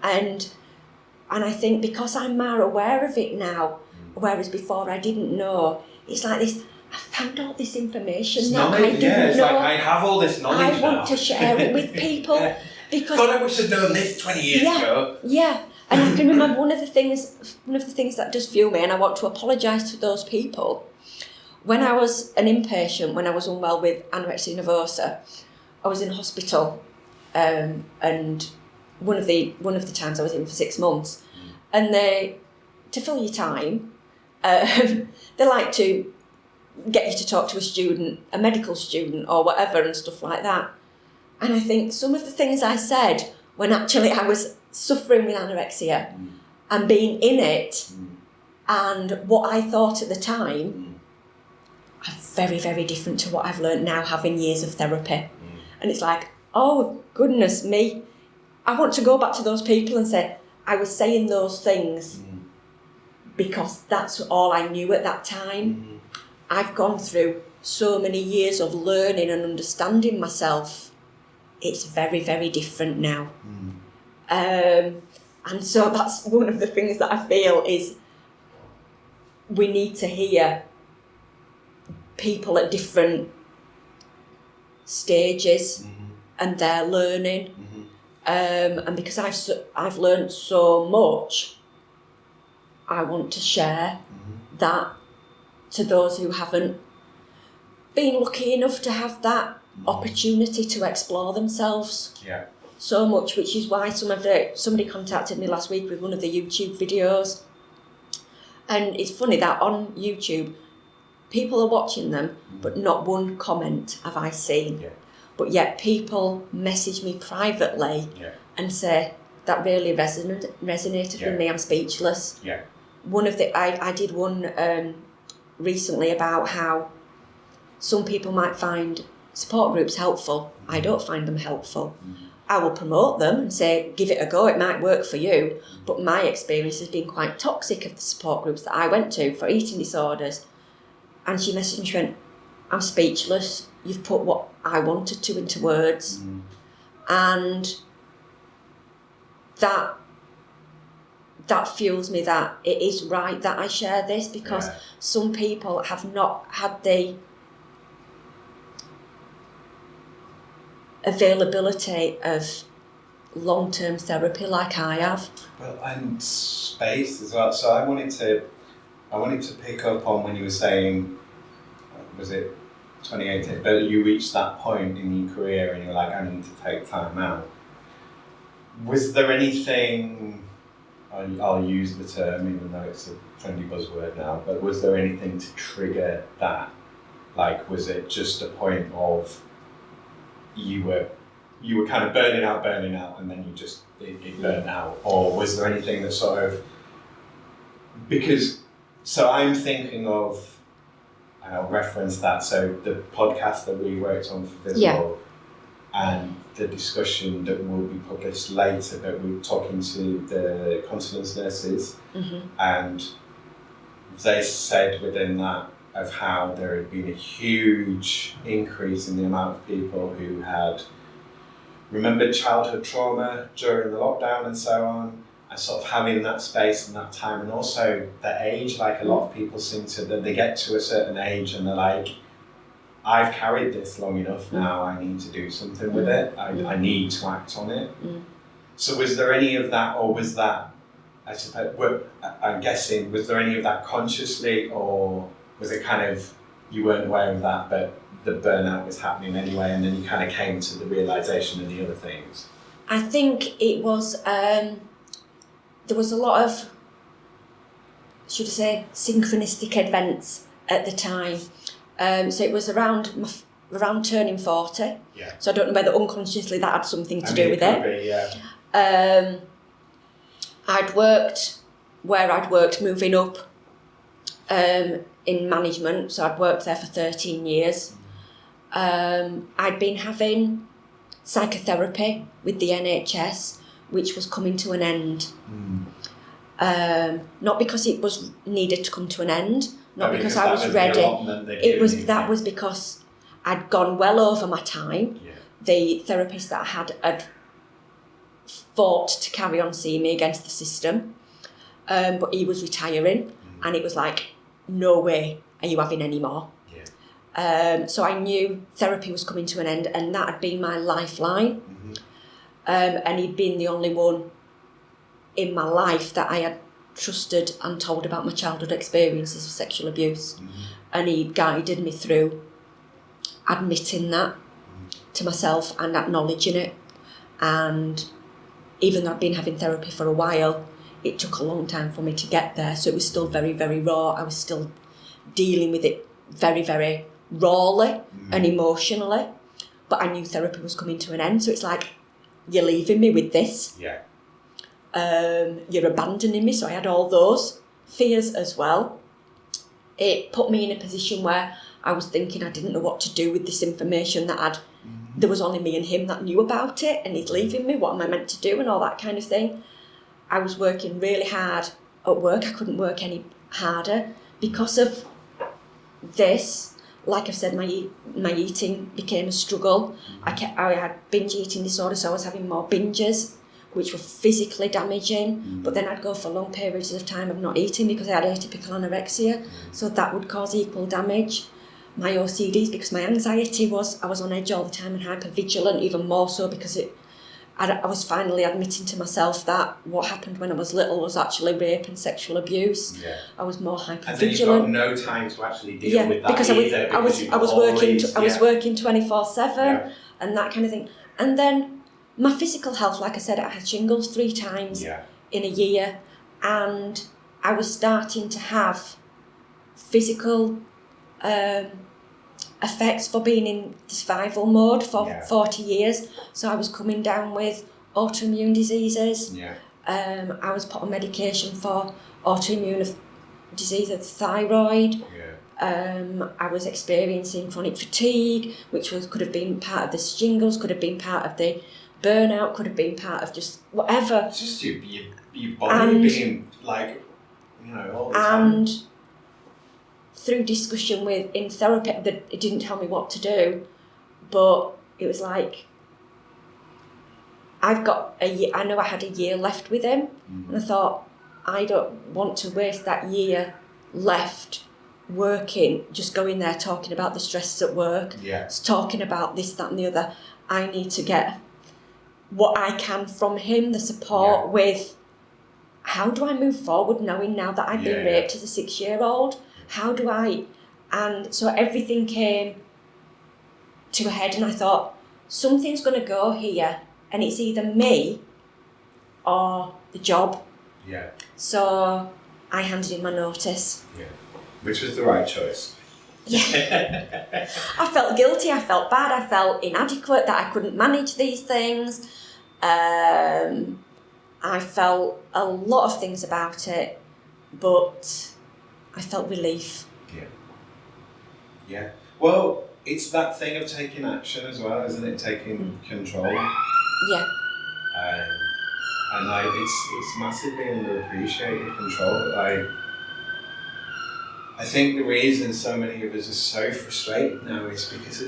I think because I'm more aware of it now, whereas before I didn't know, it's like this, I found all this information it's that knowledge, I didn't know. Like I have all this knowledge I want to share it with people. Because God, I wish I'd known this 20 years ago. Yeah, and I can remember one of the things that does fuel me, and I want to apologise to those people. When I was an inpatient, when I was unwell with anorexia nervosa, I was in hospital, and one of the times I was in for 6 months, and to fill your time, they like to get you to talk to a student, a medical student or whatever, and stuff like that. And I think some of the things I said when actually I was suffering with anorexia and being in it, and what I thought at the time are very, very different to what I've learned now, having years of therapy. And it's like, oh, goodness me. I want to go back to those people and say, I was saying those things because that's all I knew at that time. I've gone through so many years of learning and understanding myself. It's very, very different now. And so that's one of the things that I feel is we need to hear people at different stages and their learning. And because I've learned so much, I want to share that to those who haven't been lucky enough to have that opportunity to explore themselves so much, which is why somebody contacted me last week with one of the YouTube videos. And it's funny that on YouTube, people are watching them, but not one comment have I seen. but yet people message me privately and say, that really resonated with me, I'm speechless. Yeah. One of I did one recently about how some people might find support groups helpful. I don't find them helpful. I will promote them and say, give it a go, it might work for you. But my experience has been quite toxic of the support groups that I went to for eating disorders. And she messaged me, she went, I'm speechless. You've put what I wanted to into words. And that fuels me that it is right that I share this, because some people have not had the availability of long-term therapy like I have. Well, and space as well. So I wanted to pick up on when you were saying, was it 2018? But you reached that point in your career and you're like, I need to take time out. Was there anything, I'll use the term even though it's a trendy buzzword now, but was there anything to trigger that? Like, was it just a point of you were kind of burning out and then it burned out? Or was there anything that sort of, because, so I'm thinking of, and I'll reference that, so the podcast that we worked on for Visible and the discussion that will be published later, but we were talking to the continence nurses and they said within that of how there had been a huge increase in the amount of people who had remembered childhood trauma during the lockdown and so on, and sort of having that space and that time, and also the age, like a lot of people seem to, that they get to a certain age and they're like, I've carried this long enough now, I need to do something with it, I need to act on it. So was there any of that, or was that, I suppose, I'm guessing, was there any of that consciously, or was it kind of, you weren't aware of that, but the burnout was happening anyway, and then you kind of came to the realisation of the other things? I think it was, there was a lot of, should I say, synchronistic events at the time. So it was around turning 40. So I don't know whether unconsciously that had something to do with it. I'd worked where I'd worked, moving up in management, so I'd worked there for 13 years. I'd been having psychotherapy with the NHS, which was coming to an end. Not because it was needed to come to an end, not because I was ready. That was because I'd gone well over my time. The therapist that I had fought to carry on seeing me against the system, but he was retiring, and it was like, no way are you having any more. So I knew therapy was coming to an end, and that had been my lifeline. And he'd been the only one in my life that I had trusted and told about my childhood experiences of sexual abuse. And he guided me through admitting that to myself and acknowledging it. And even though I'd been having therapy for a while, it took a long time for me to get there. So it was still very, very raw. I was still dealing with it very, very rawly and emotionally. But I knew therapy was coming to an end. So it's like, you're leaving me with this. You're abandoning me. So I had all those fears as well. It put me in a position where I was thinking I didn't know what to do with this information that there was only me and him that knew about it, and he's leaving me, what am I meant to do, and all that kind of thing. I was working really hard at work. I couldn't work any harder because of this. Like I've said, my eating became a struggle. I had binge eating disorder, so I was having more binges, which were physically damaging. But then I'd go for long periods of time of not eating because I had atypical anorexia, so that would cause equal damage. My OCDs, because my anxiety was, I was on edge all the time and hypervigilant, even more so because I was finally admitting to myself that what happened when I was little was actually rape and sexual abuse. I was more hypervigilant. And then you've got no time to actually deal with that because either. I was working 24/7 and that kind of thing. And then my physical health, like I said, I had shingles 3 times in a year, and I was starting to have physical effects for being in survival mode for Yeah. 40 years. So I was coming down with autoimmune diseases. Yeah. I was put on medication for autoimmune disease of the thyroid. Yeah. I was experiencing chronic fatigue, which could have been part of the shingles, could have been part of the burnout, could have been part of just whatever. It's just your body being like, all the time. And through discussion in therapy, that it didn't tell me what to do, but it was like, I know I had a year left with him, Mm-hmm. and I thought, I don't want to waste that year left working, just going there talking about the stresses at work, talking about this, that and the other. I need to get what I can from him, the support with how do I move forward knowing now that I've been raped as a 6-year-old? How do I... And so everything came to a head, and I thought, something's going to go here, and it's either me or the job. Yeah. So I handed in my notice. Yeah. Which was the right choice. Yeah. I felt guilty, I felt bad, I felt inadequate, that I couldn't manage these things. I felt a lot of things about it, but I felt relief. Yeah. Yeah. Well, it's that thing of taking action as well, isn't it? Taking control. Yeah. And it's massively underappreciated control. I think the reason so many of us are so frustrated now is because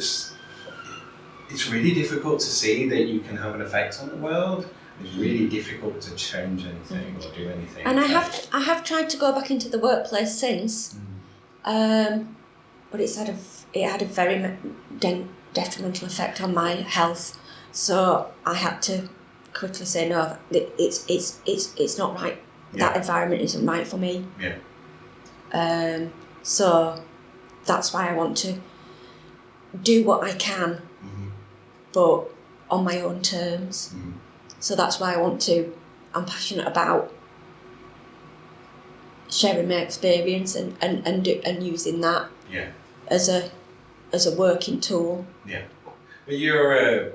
it's really difficult to see that you can have an effect on the world. It's really difficult to change anything or do anything. And I have tried to go back into the workplace since, but it had a very detrimental effect on my health. So I had to quickly say no. It's not right. Yeah. That environment isn't right for me. Yeah. So that's why I want to do what I can, but on my own terms. So that's why I'm passionate about sharing my experience and using that as a working tool. Yeah. Well, you're a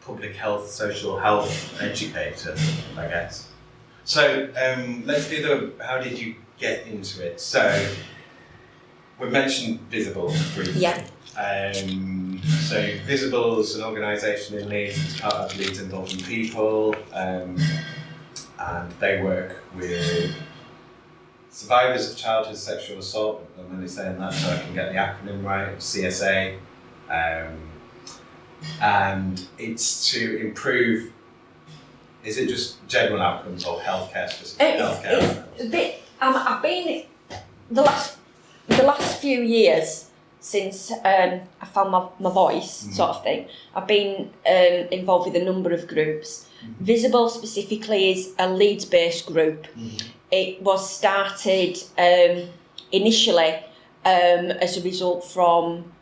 public health, social health educator, I guess. So let's do how did you get into it? So we mentioned Visible briefly. Yeah. So Visible is an organisation in Leeds, it's part of Leeds Involving People, and they work with survivors of childhood sexual assault. I'm only saying that so I can get the acronym right, CSA. And it's to improve, is it just general outcomes or healthcare specific healthcare? I've been the last few years since I found my voice, sort of thing. I've been involved with a number of groups. Visible specifically is a Leeds-based group. It was started initially as a result from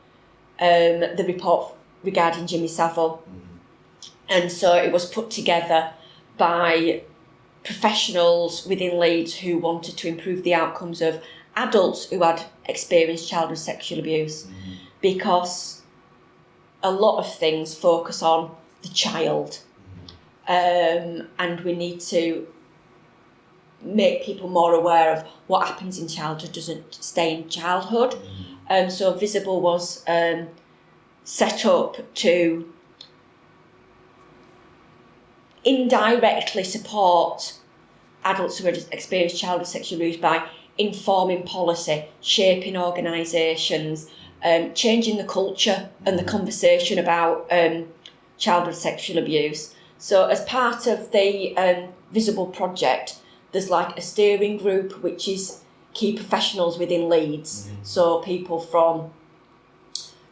the report regarding Jimmy Savile. And so it was put together by professionals within Leeds who wanted to improve the outcomes of adults who had experienced childhood sexual abuse, because a lot of things focus on the child, and we need to make people more aware of what happens in childhood doesn't stay in childhood. So Visible was set up to indirectly support adults who had experienced childhood sexual abuse by informing policy, shaping organisations, changing the culture and the conversation about childhood sexual abuse. So as part of the Visible project, there's like a steering group which is key professionals within Leeds. So people from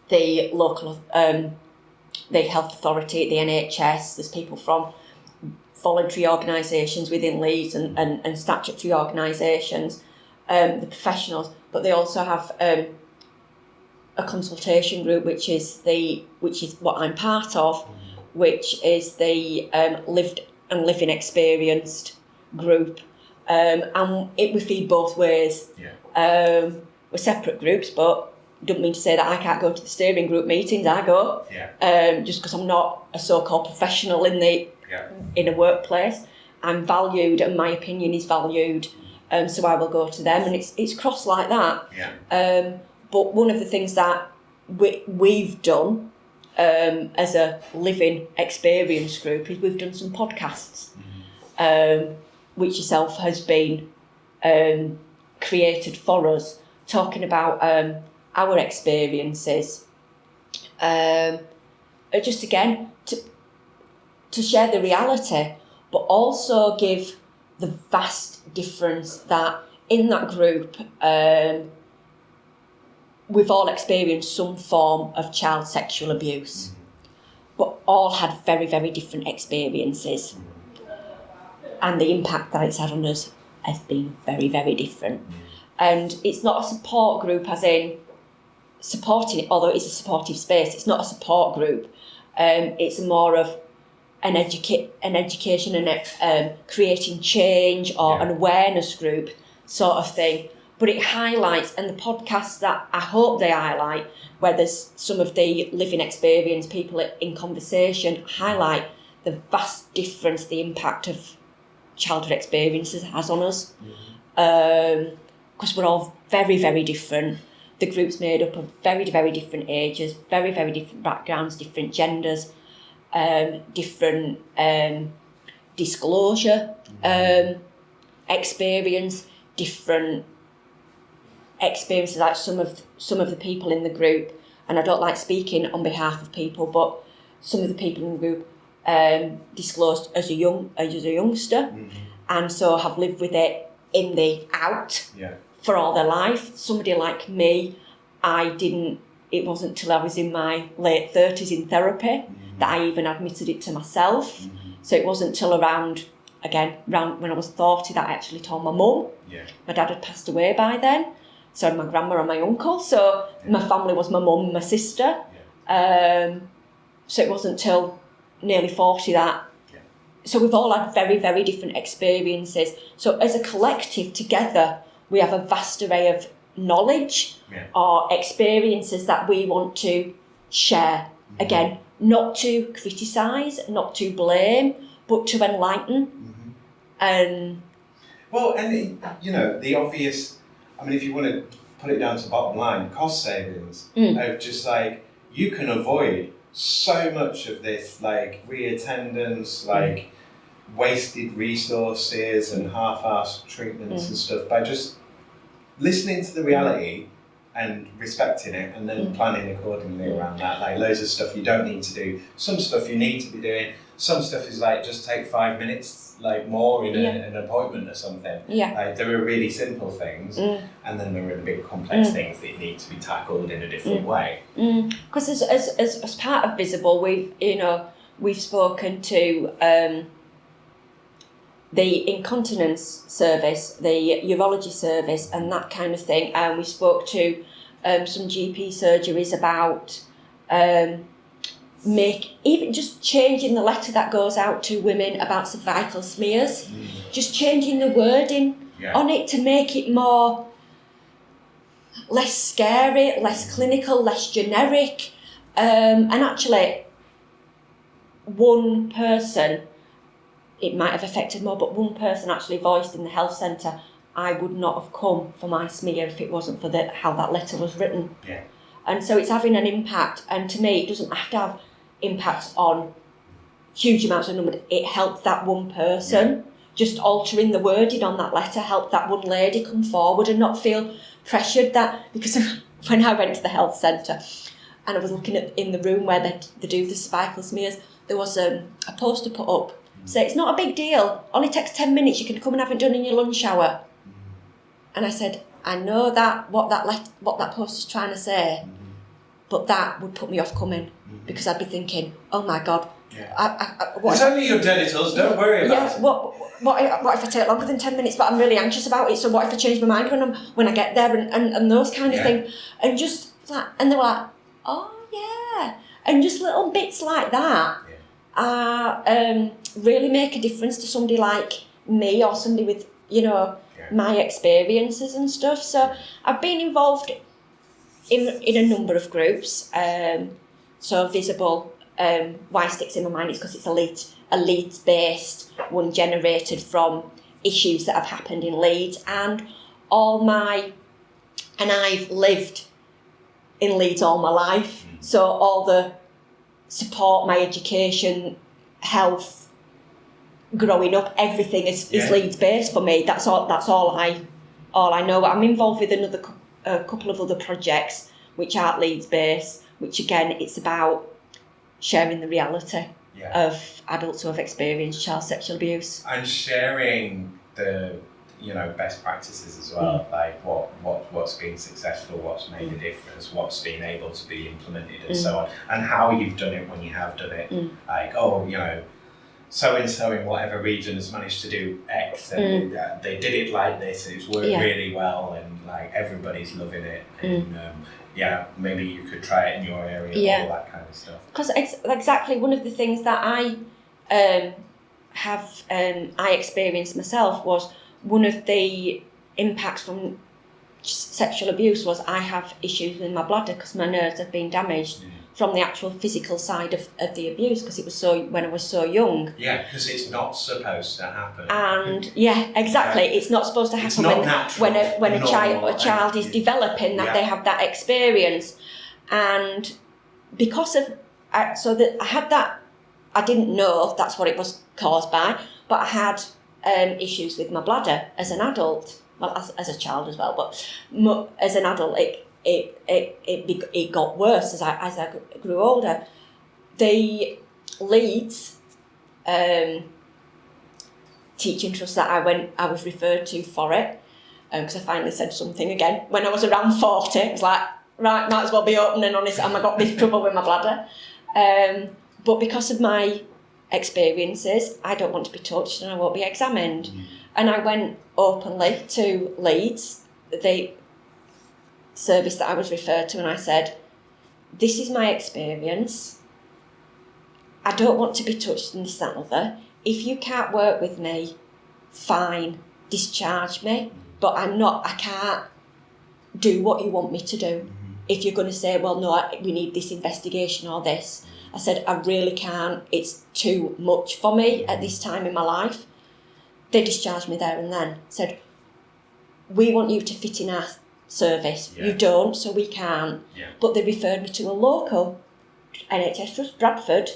the local, the health authority, the NHS, there's people from voluntary organisations within Leeds and statutory organisations, the professionals, but they also have a consultation group which is what I'm part of, which is the lived and living experienced group, and we feed both ways. We're separate groups, but don't mean to say that I can't go to the steering group meetings. I go, just because I'm not a so-called professional in a workplace. I'm valued, and my opinion is valued, so I will go to them, and it's crossed like that. But one of the things that we've done as a living experience group is we've done some podcasts, which yourself has been created for us, talking about our experiences, just again to share the reality, but also give the vast difference that in that group we've all experienced some form of child sexual abuse, but all had very, very different experiences, and the impact that it's had on us has been very, very different. And it's not a support group as in supporting it, although it's a supportive space. It's not a support group. It's more of an education and creating change, or an awareness group sort of thing. But it highlights, and the podcasts that I hope they highlight, where there's some of the living experience people in conversation, highlight the vast difference the impact of childhood experiences has on us. Because we're all very, very different. The group's made up of very, very different ages, very, very different backgrounds, different genders, different disclosure experience, different experiences. Like some of the people in the group, and I don't like speaking on behalf of people, but some of the people in the group disclosed as a youngster, and so have lived with it in the out for all their life. Somebody like me, it wasn't till I was in my late 30s in therapy that I even admitted it to myself. So it wasn't till around when I was 40 that I actually told my mum. My dad had passed away by then, so my grandma and my uncle. So my family was my mum and my sister. So it wasn't till nearly 40 that. So we've all had very, very different experiences. So as a collective together, we have a vast array of knowledge or experiences that we want to share. Again, not to criticise, not to blame, but to enlighten. And the obvious, if you want to put it down to bottom line, cost savings of just like, you can avoid so much of this, like reattendance, like wasted resources and half-assed treatments and stuff, by just listening to the reality and respecting it, and then planning accordingly around that. Like loads of stuff you don't need to do, some stuff you need to be doing, some stuff is like just take 5 minutes like more in an appointment or something. Like there are really simple things, and then there are the big complex things that need to be tackled in a different way. Because as part of Visible, we've spoken to the incontinence service, the urology service, and that kind of thing. And we spoke to some GP surgeries about even just changing the letter that goes out to women about cervical smears, just changing the wording on it to make it less scary, less clinical, less generic. And actually, one person, it might have affected more, but one person actually voiced in the health centre, I would not have come for my smear if it wasn't for how that letter was written. And so it's having an impact, and to me it doesn't have to have impacts on huge amounts of numbers. It helped that one person, just altering the wording on that letter helped that one lady come forward and not feel pressured. That because when I went to the health centre and I was looking in the room where they do the cervical smears, there was a poster put up. So it's not a big deal, only takes 10 minutes, you can come and have it done in your lunch hour. And I said, I know that what that poster's trying to say, but that would put me off coming, because I'd be thinking, oh my God. It's only your genitals, don't worry about it. What if I take longer than 10 minutes, but I'm really anxious about it, so what if I change my mind when I get there, and those kind of things. And just like, and they were like, oh yeah. And just little bits like that really make a difference to somebody like me, or somebody with, my experiences and stuff. So I've been involved in a number of groups. So visible. Why sticks in my mind is because it's a Leeds-based one generated from issues that have happened in Leeds, and I've lived in Leeds all my life, so all the support, my education, health, growing up, everything is Leeds based for me. That's all I know. I'm involved with a couple of other projects which aren't Leeds based, which again it's about sharing the reality of adults who have experienced child sexual abuse and sharing the best practices as well, like what's been successful, what's made a difference, what's been able to be implemented, and so on, and how you've done it when you have done it. Like, so and so in whatever region has managed to do X, and they did it like this, and it's worked really well, and like everybody's loving it, and maybe you could try it in your area, all that kind of stuff. Because exactly one of the things that I experienced myself was one of the impacts from sexual abuse was I have issues with my bladder because my nerves have been damaged from the actual physical side of the abuse, because it was when I was so young. Yeah, because it's not supposed to happen. And exactly, it's not supposed to happen when a child is developing that they have that experience, and because of I had that, I didn't know that's what it was caused by, but I had issues with my bladder as an adult, well as a child as well, but as an adult it got worse as I grew older. The Leeds teaching trust that I was referred to for it, because I finally said something again when I was around 40. It was like, right, might as well be open and honest, and I got this trouble with my bladder, but because of my experiences, I don't want to be touched and I won't be examined. And I went openly to Leeds, the service that I was referred to, and I said, this is my experience, I don't want to be touched in this, that and other. If you can't work with me, fine, discharge me, but I can't do what you want me to do. If you're going to say, well, no, we need this investigation or this, I said, I really can't. It's too much for me at this time in my life. They discharged me there and then. Said, we want you to fit in our service. You don't, so we can't. But they referred me to a local NHS trust, Bradford,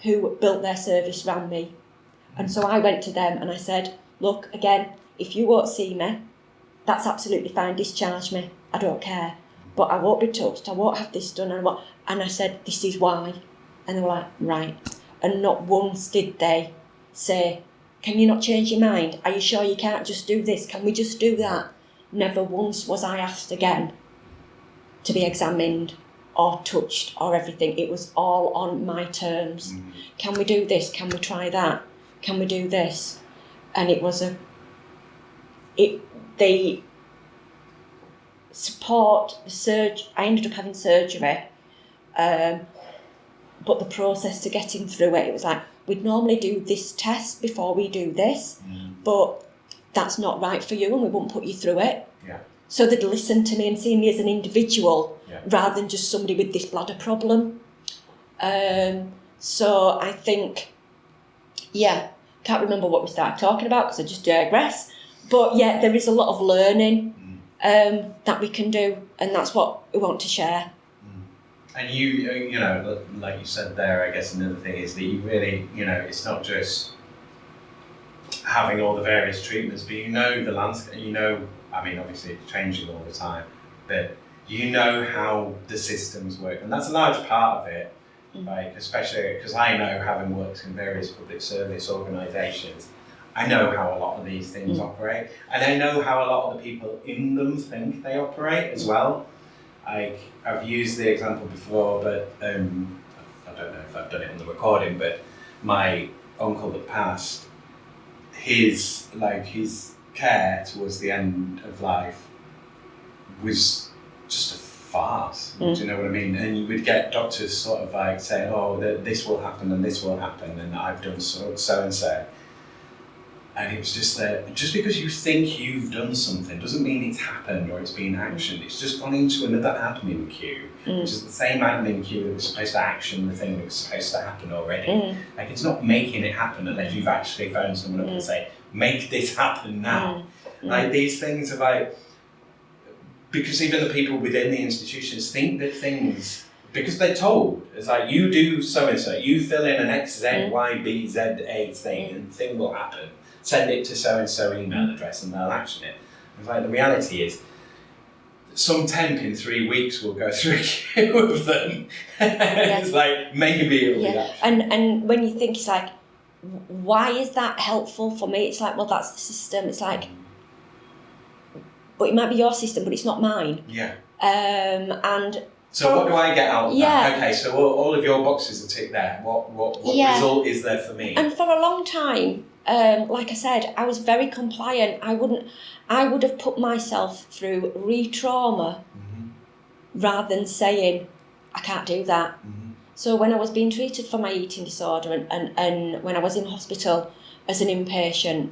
who built their service around me. And so I went to them and I said, look, again, if you won't see me, that's absolutely fine. Discharge me. I don't care. But I won't be touched. I won't have this done. And I said, this is why. And they were like, right. And not once did they say, can you not change your mind? Are you sure you can't just do this? Can we just do that? Never once was I asked again to be examined or touched or everything. It was all on my terms. Can we do this? Can we try that? Can we do this? And it was the support, the surgery. I ended up having surgery, but the process to getting through it was like, we'd normally do this test before we do this, but that's not right for you and we won't put you through it. So they'd listen to me and see me as an individual rather than just somebody with this bladder problem. So I think, can't remember what we started talking about because I just digress. But there is a lot of learning that we can do, and that's what we want to share. And you know, like you said there, I guess another thing is that you really, it's not just having all the various treatments, but the landscape, I mean, obviously it's changing all the time, but how the systems work. And that's a large part of it, like, especially because I know, having worked in various public service organisations, I know how a lot of these things operate, and I know how a lot of the people in them think they operate as well. Like, I've used the example before, but I don't know if I've done it on the recording, but my uncle that passed, his care towards the end of life was just a farce. Do you know what I mean? And you would get doctors sort of like saying, oh, this will happen and this will happen, and I've done so and so. And it was just that just because you think you've done something doesn't mean it's happened or it's been actioned. It's just gone into another admin queue, which is the same admin queue that was supposed to action the thing that was supposed to happen already. Like, it's not making it happen unless you've actually phoned someone up and say, make this happen now. Like, these things are like, because even the people within the institutions think that things, because they're told, it's like, you do so and so, you fill in an X, Z, Y, B, Z, A thing, and thing will happen. Send it to so and so email address and they'll action it. It's like, the reality is, some temp in 3 weeks will go through a queue of them. It's like, maybe it'll be action. And when you think, it's like, why is that helpful for me? It's like, well, that's the system. It's like, but it might be your system, but it's not mine. Yeah. And so what do I get out of yeah. that? Okay, so all of your boxes are ticked there. What Yeah. result is there for me? And for a long time, like I said, I was very compliant. I would have put myself through re-trauma rather than saying, I can't do that. So when I was being treated for my eating disorder and when I was in hospital as an inpatient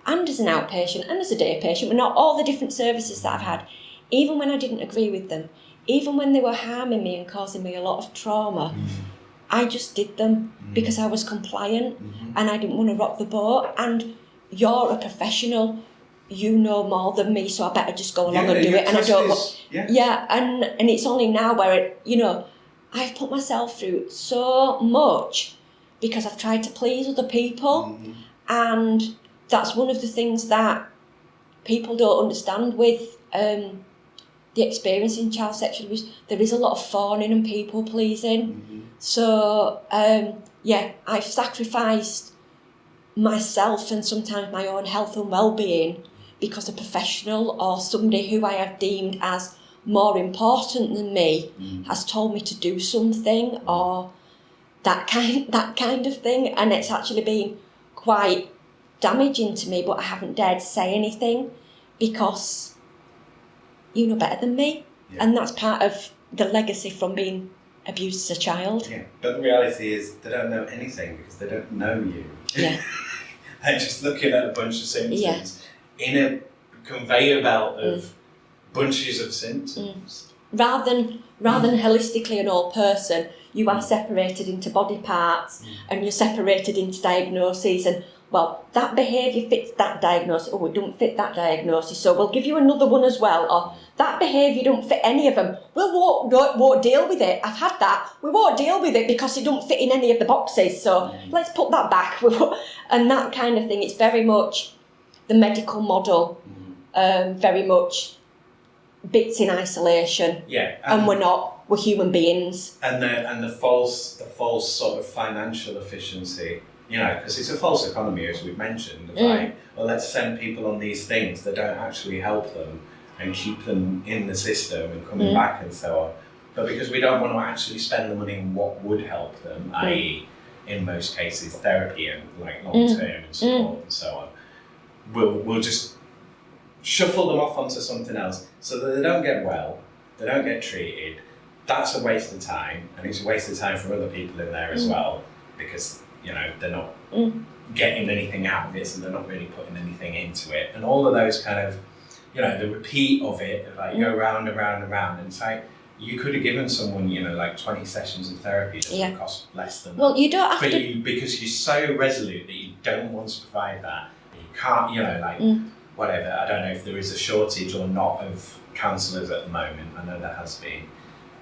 and as an outpatient and as a day patient, but not all the different services that I've had, even when I didn't agree with them, even when they were harming me and causing me a lot of trauma, I just did them because I was compliant and I didn't want to rock the boat. And you're a professional, you know more than me, so I better just go along and do it. And I don't. And it's only now where I've put myself through so much because I've tried to please other people, and that's one of the things that people don't understand with the experience in child sexual abuse. There is a lot of fawning and people pleasing. So I've sacrificed myself and sometimes my own health and well-being because a professional or somebody who I have deemed as more important than me has told me to do something or that kind of thing, and it's actually been quite damaging to me, but I haven't dared say anything because you know better than me, and that's part of the legacy from being abused as a child. Yeah, but the reality is they don't know anything because they don't know you. Yeah. They're just looking at a bunch of symptoms in a conveyor belt of bunches of symptoms. Rather than holistically an whole person, you are separated into body parts and you're separated into diagnoses, and well, that behaviour fits that diagnosis, oh, it don't fit that diagnosis, so we'll give you another one as well, or that behaviour don't fit any of them, we won't deal with it, I've had that, we won't deal with it because it don't fit in any of the boxes, so let's put that back. And that kind of thing, it's very much the medical model, very much bits in isolation, and we're human beings. And the false sort of financial efficiency, because it's a false economy, as we've mentioned. It's like, well, let's send people on these things that don't actually help them and keep them in the system and coming back and so on. But because we don't want to actually spend the money on what would help them, i.e., in most cases, therapy and like long-term and support and so on, we'll just shuffle them off onto something else so that they don't get well, they don't get treated. That's a waste of time, and it's a waste of time for other people in there as well, because they're not getting anything out of it, so they're not really putting anything into it. And all of those kind of, the repeat of it, like go round and round and round, and it's like, you could have given someone, like 20 sessions of therapy that would cost less than well, that. you don't have but to... because you're so resolute that you don't want to provide that, you can't, whatever, I don't know if there is a shortage or not of counsellors at the moment, I know there has been.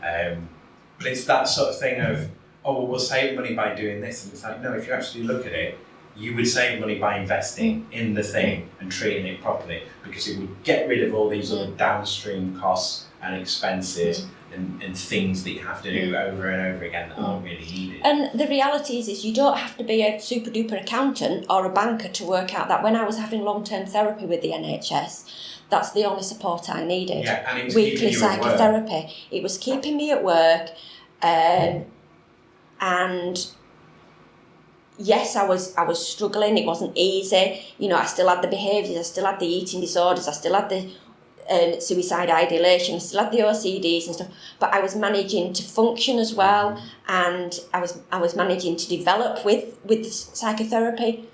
But it's that sort of thing of, we'll save money by doing this, and it's like, no, if you actually look at it, you would save money by investing in the thing and treating it properly, because it would get rid of all these other downstream costs and expenses and things that you have to do over and over again that aren't really needed. And the reality is you don't have to be a super duper accountant or a banker to work out that when I was having long-term therapy with the NHS, that's the only support I needed. Yeah, and it was weekly keeping you at work. psychotherapy. It was keeping me at work, and yes, I was struggling. It wasn't easy. I still had the behaviours. I still had the eating disorders. I still had the suicide ideation. I still had the OCDs and stuff. But I was managing to function as well, and I was managing to develop with the psychotherapy.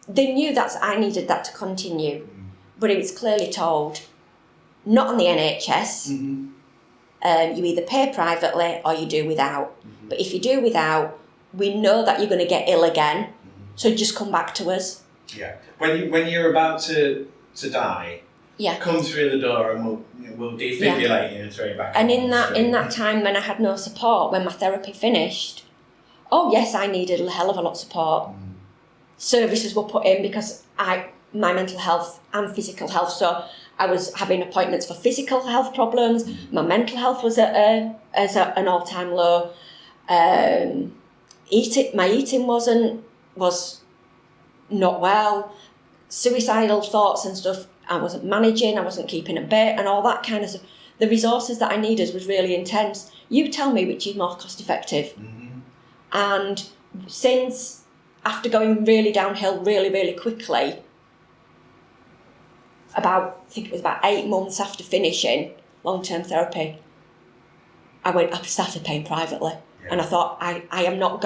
they knew that I needed that to continue, but it was clearly told, not on the NHS. You either pay privately or you do without. But if you do without, we know that you're going to get ill again, so just come back to us. Yeah. When you're about to die, come through the door and we'll defibrillate you and throw you back. And in that time when I had no support, when my therapy finished, oh yes, I needed a hell of a lot of support. Services were put in because my mental health and physical health. So I was having appointments for physical health problems. My mental health was at an all-time low. My eating was not well. Suicidal thoughts and stuff. I wasn't managing. I wasn't keeping at bay, and all that kind of stuff. The resources that I needed was really intense. You tell me which is more cost effective. And since, after going really downhill really, really quickly, I think it was about 8 months after finishing long-term therapy, I started paying privately. And I thought, I am not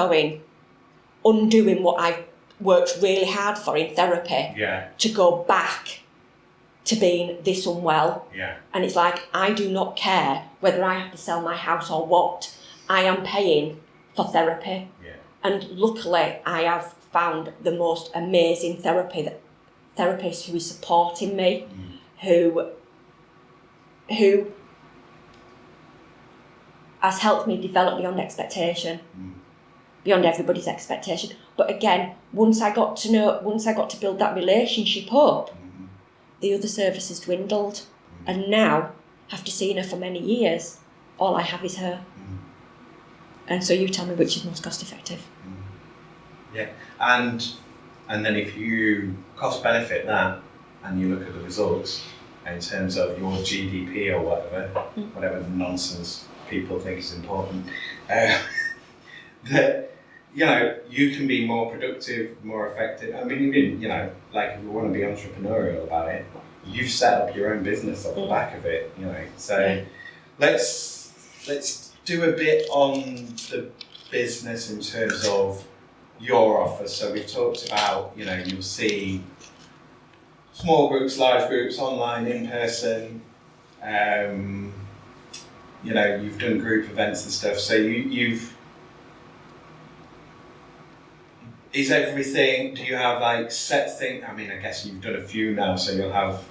undoing what I've worked really hard for in therapy to go back to being this unwell. And it's like, I do not care whether I have to sell my house or what. I am paying for therapy. And luckily, I have found the most amazing therapist who is supporting me, who has helped me develop beyond expectation, beyond everybody's expectation. But again, once I got to build that relationship up, the other services dwindled. And now, after seeing her for many years, all I have is her. And so you tell me which is most cost effective. Yeah, and then if you cost benefit that, and you look at the results in terms of your GDP or whatever nonsense people think is important, that you can be more productive, more effective. I mean, even like if you want to be entrepreneurial about it, you've set up your own business off the back of it. So let's do a bit on the business in terms of your offer. So we've talked about, you'll see small groups, large groups, online, in person. You've done group events and stuff. So is everything, do you have like set things? I mean, I guess you've done a few now, so you'll have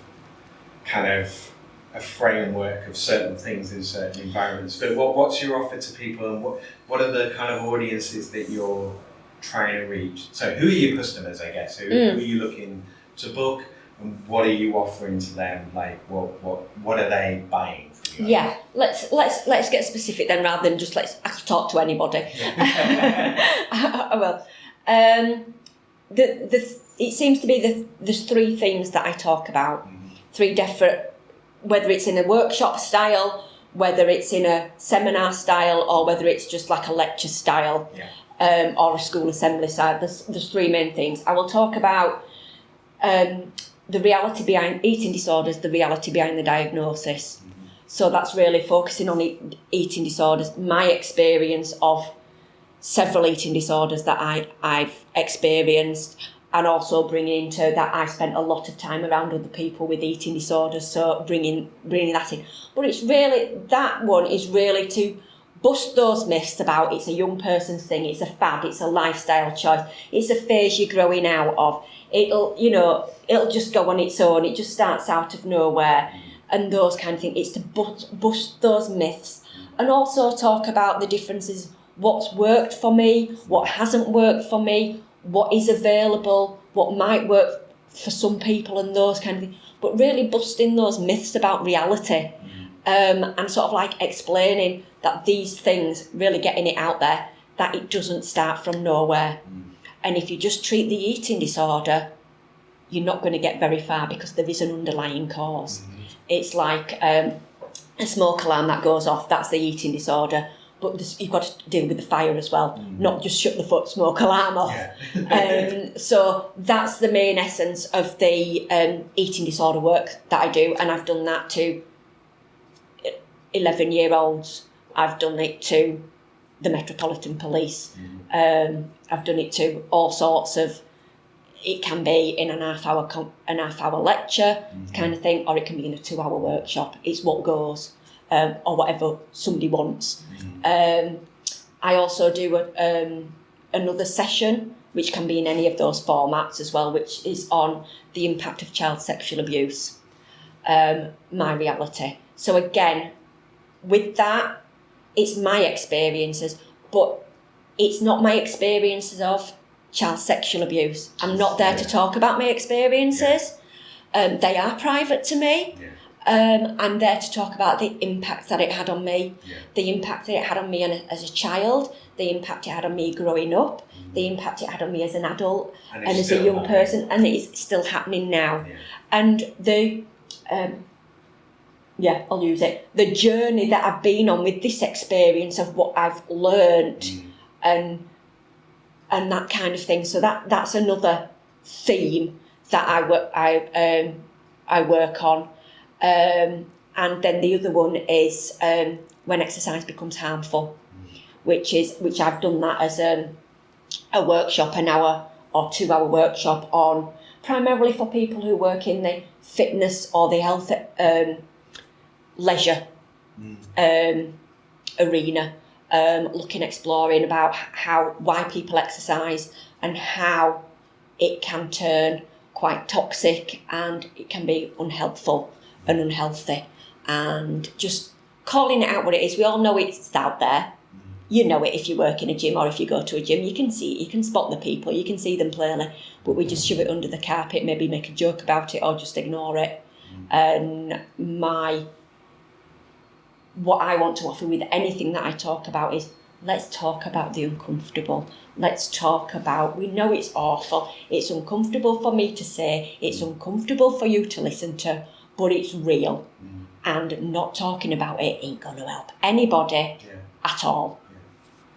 kind of a framework of certain things in certain environments. But what's your offer to people, and what are the kind of audiences that you're trying to reach? So who are your customers, I guess? Who are you looking to book, and what are you offering to them? Like what are they buying from you? Yeah, let's get specific then, rather than just I could talk to anybody. I will. It seems to be there's three things that I talk about, three different, whether it's in a workshop style, whether it's in a seminar style, or whether it's just like a lecture style, or a school assembly style. There's three main things. I will talk about the reality behind eating disorders, the reality behind the diagnosis. So that's really focusing on eating disorders, my experience of several eating disorders that I've experienced, and also bringing into that I've spent a lot of time around other people with eating disorders, so bringing that in. But it's really, that one is really to bust those myths about it's a young person's thing, it's a fad, it's a lifestyle choice, it's a phase you're growing out of, it'll just go on its own, it just starts out of nowhere, and those kind of things. It's to bust those myths, and also talk about the differences, what's worked for me, what hasn't worked for me, what is available, what might work for some people, and those kind of things. But really busting those myths about reality, and sort of like explaining that these things, really getting it out there, that it doesn't start from nowhere. And if you just treat the eating disorder, you're not going to get very far, because there is an underlying cause. It's like a smoke alarm that goes off, that's the eating disorder. But you've got to deal with the fire as well, not just shut the smoke alarm off. So that's the main essence of the eating disorder work that I do, and I've done that to 11-year-olds. I've done it to the Metropolitan Police. I've done it to all sorts of it can be in an half hour lecture kind of thing, or it can be in a 2-hour workshop. It's what goes, or whatever somebody wants. I also do another session, which can be in any of those formats as well, which is on the impact of child sexual abuse, my reality. So again, with that, it's my experiences, but it's not my experiences of child sexual abuse. I'm not there to talk about my experiences. They are private to me. I'm there to talk about the impact that it had on me, the impact that it had on me as a child, the impact it had on me growing up, the impact it had on me as an adult and as a young person, and it's still happening now. And I'll use it. The journey that I've been on with this experience of what I've learned and that kind of thing. So that's another theme that I work on. And then the other one is when exercise becomes harmful, which I've done that as a workshop, an hour or 2-hour workshop on, primarily for people who work in the fitness or the health leisure arena, exploring about why people exercise and how it can turn quite toxic and it can be unhelpful and unhealthy, and just calling it out what it is. We all know it's out there. You know it if you work in a gym or if you go to a gym. You can see it, you can spot the people, you can see them clearly, but we just shove it under the carpet, maybe make a joke about it or just ignore it. And what I want to offer with anything that I talk about is, let's talk about the uncomfortable. Let's talk about, we know it's awful, it's uncomfortable for me to say, it's uncomfortable for you to listen to, but it's real. And not talking about it ain't going to help anybody at all.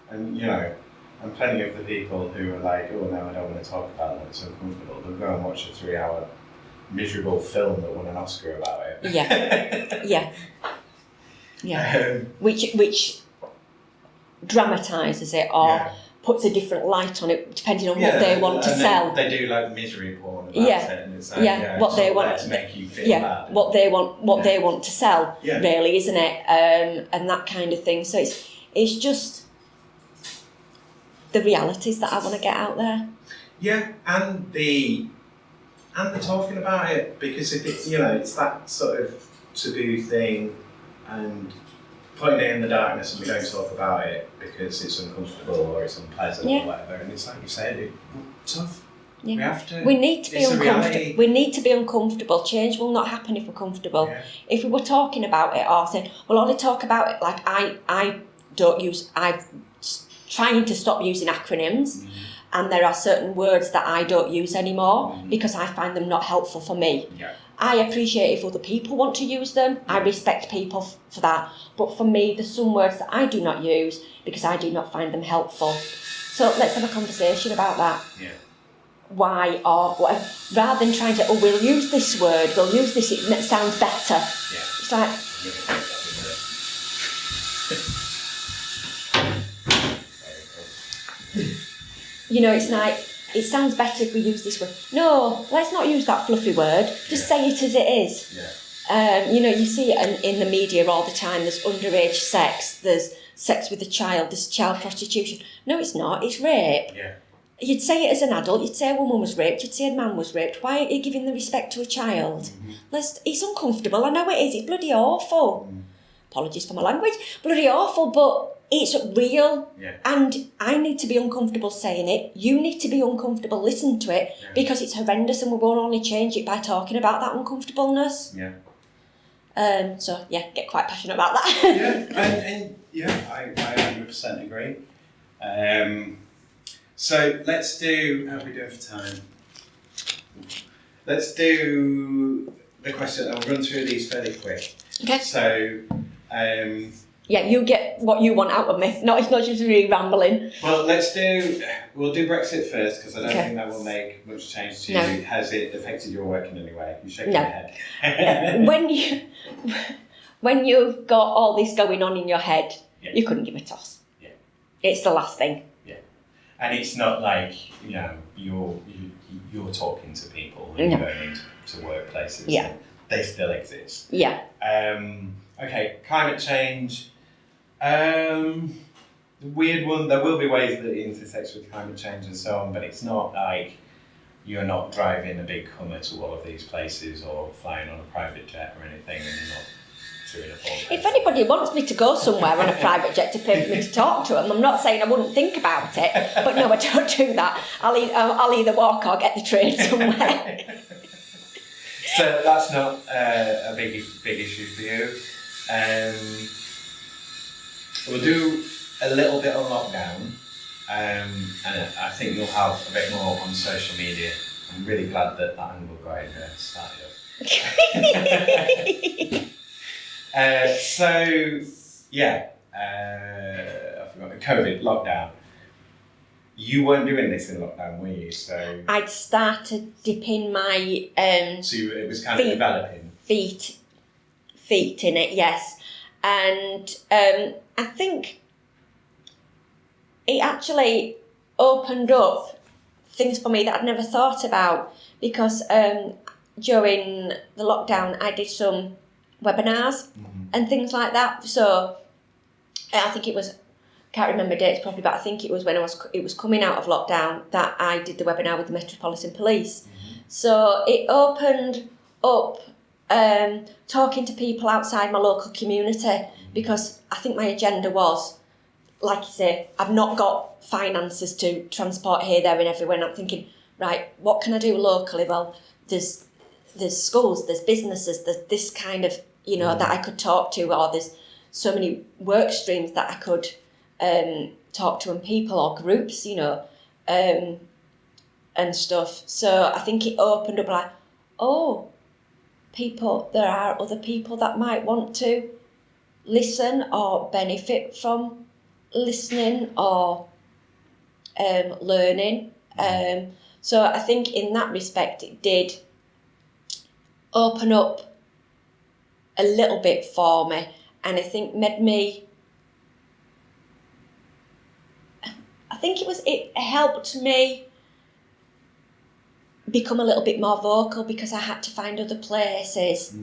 And and plenty of the people who are like, oh no, I don't want to talk about it, it's uncomfortable, they'll go and watch a 3-hour miserable film that won an Oscar about it. Which dramatises it or puts a different light on it depending on what they want to sell. They do like misery porn about it, and it's like, what they want to make you feel bad. What they want to sell, really, isn't it? And that kind of thing. So it's just the realities that I want to get out there. Yeah, and the talking about it, because if it's it's that sort of taboo thing, and putting it in the darkness and we don't talk about it because it's uncomfortable or it's unpleasant or whatever. And it's like you said, it's tough. We have to. We need to be uncomfortable. We need to be uncomfortable. Change will not happen if we're comfortable. Yeah. If we were talking about it or saying, we'll only talk about it, like I'm trying to stop using acronyms, and there are certain words that I don't use anymore because I find them not helpful for me. Yeah. I appreciate if other people want to use them. I respect people for that. But for me, there's some words that I do not use because I do not find them helpful. So let's have a conversation about that. Yeah. Why or whatever. Rather than trying to, we'll use this word, we'll use this, it sounds better. Yeah. It's like... it's like, it sounds better if we use this word. No, let's not use that fluffy word. Just say it as it is. Yeah. You see it in the media all the time. There's underage sex. There's sex with a child. There's child prostitution. No, it's not. It's rape. Yeah. You'd say it as an adult. You'd say a woman was raped. You'd say a man was raped. Why are you giving the respect to a child? It's uncomfortable. I know it is. It's bloody awful. Apologies for my language. Bloody awful, but... it's real, and I need to be uncomfortable saying it. You need to be uncomfortable listening to it because it's horrendous, and we won't only change it by talking about that uncomfortableness. Get quite passionate about that. I 100% agree. So let's do. How are we doing for time? Let's do the question. I'll run through these fairly quick. Okay. So. You get what you want out of me. It's not just really rambling. Well, we'll do Brexit first because I don't think that will make much change to you. Has it affected your work in any way? You're shaking your head. When you've got all this going on in your head, you couldn't give a toss. It's the last thing. And it's not like, you're you're talking to people and you're going into workplaces. Yeah. And they still exist. Yeah. Okay, climate change. The weird one, there will be ways that it intersects with climate change and so on, but it's not like you're not driving a big Hummer to all of these places or flying on a private jet or anything, and you're not chewing up all If anybody wants me to go somewhere on a private jet to pay for me to talk to them, I'm not saying I wouldn't think about it, but no, I don't do that. I'll either walk or get the train somewhere. So that's not a big issue for you. We'll do a little bit on lockdown, and I think you'll have a bit more on social media. I'm really glad that angle guide started up. I forgot, COVID, lockdown. You weren't doing this in lockdown, were you? So I'd started dipping my so it was kind of developing. Feet in it, yes. And I think it actually opened up things for me that I'd never thought about, because during the lockdown I did some webinars and things like that. So I think it was, can't remember dates properly, but I think it was when it was coming out of lockdown that I did the webinar with the Metropolitan Police. So it opened up talking to people outside my local community, because I think my agenda was, like you say, I've not got finances to transport here, there and everywhere, and I'm thinking, right, what can I do locally? Well, there's schools, there's businesses, there's this kind of, that I could talk to, or there's so many work streams that I could talk to, and people or groups, and stuff. So I think it opened up like, there are other people that might want to listen or benefit from listening or learning. So I think in that respect it did open up a little bit for me, and I think made me, it helped me become a little bit more vocal, because I had to find other places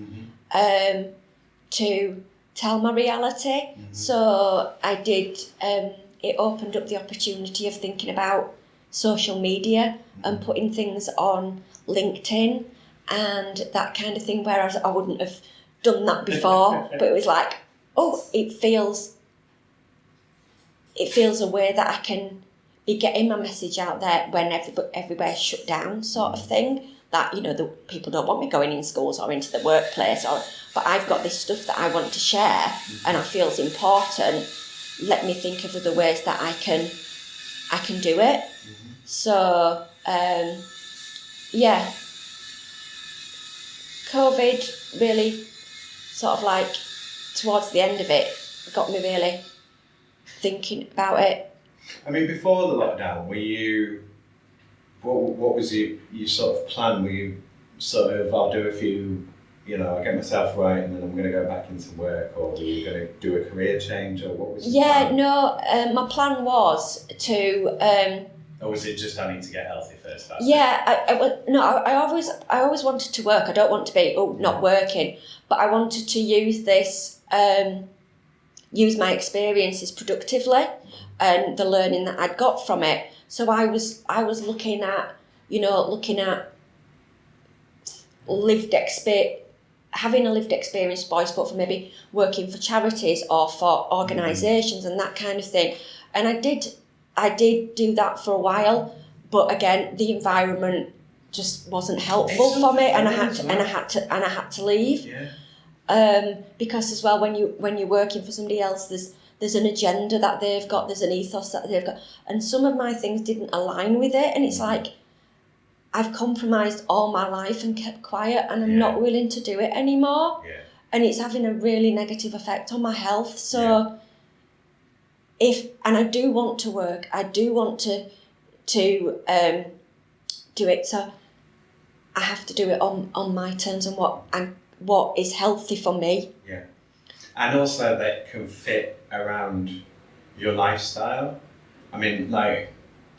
to tell my reality. So I did, it opened up the opportunity of thinking about social media and putting things on LinkedIn and that kind of thing, whereas I wouldn't have done that before. But it was like, it feels a way that I can be getting my message out there when everywhere's shut down, sort of thing. That, the people don't want me going in schools or into the workplace, but I've got this stuff that I want to share and I feel it's important. Let me think of other ways that I can do it. So COVID really sort of like towards the end of it got me really thinking about it. I mean, before the lockdown, were you, what was your sort of plan? Were you sort of, I'll do a few, I'll get myself right and then I'm going to go back into work, or were you going to do a career change, or what was your plan? My plan was to... or was it just, I need to get healthy first? I always wanted to work. I don't want to be, not working, but I wanted to use this, use my experiences productively and the learning that I'd got from it. So I was looking at having a lived experience voice, but for maybe working for charities or for organisations and that kind of thing. And I did do that for a while, but again, the environment just wasn't helpful for me, and I had to leave. Because as well, when you're working for somebody else, there's an agenda that they've got, there's an ethos that they've got, and some of my things didn't align with it, and it's like I've compromised all my life and kept quiet, and I'm not willing to do it anymore, and it's having a really negative effect on my health. So and I do want to work, I do want to do it, so I have to do it on my terms and what is healthy for me. Yeah. And also that can fit around your lifestyle. I mean, like,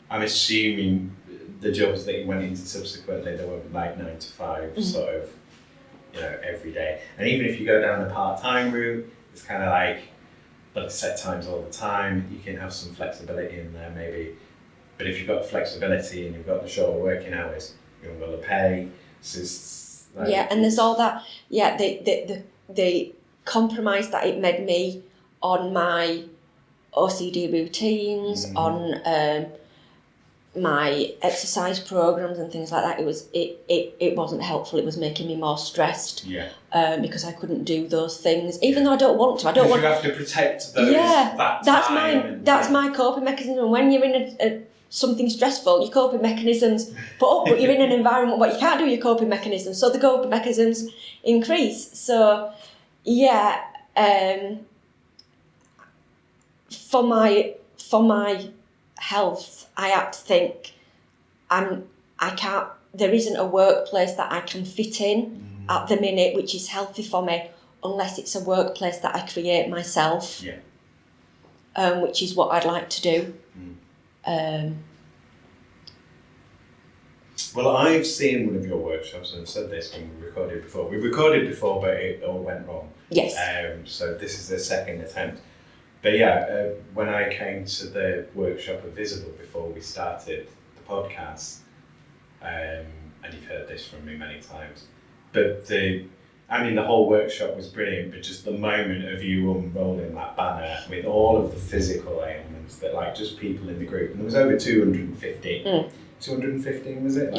I'm assuming the jobs that you went into subsequently, they were like 9 to 5, sort of, every day. And even if you go down the part-time route, it's kind of like set times all the time. You can have some flexibility in there maybe. But if you've got flexibility and you've got the shorter working hours, you're going to pay. So it's like, and there's all that. Yeah, the compromise that it made me on my OCD routines, on my exercise programs and things like that. It wasn't helpful. It was making me more stressed. Because I couldn't do those things, even though I don't want to. I don't want. You have to protect those. That's my coping mechanism. And when you're in something stressful, your coping mechanisms but you're in an environment where you can't do your coping mechanisms, so the coping mechanisms increase. So for my health, I have to think there isn't a workplace that I can fit in at the minute which is healthy for me, unless it's a workplace that I create myself, which is what I'd like to do. Well, I've seen one of your workshops, and I've said this when we recorded before. We recorded before, but it all went wrong. Yes. So this is the second attempt. But when I came to the workshop of Visible before we started the podcast, and you've heard this from me many times, but the whole workshop was brilliant, but just the moment of you unrolling that banner with all of the physical ailments that just people in the group, and there was over 250. 215 was it?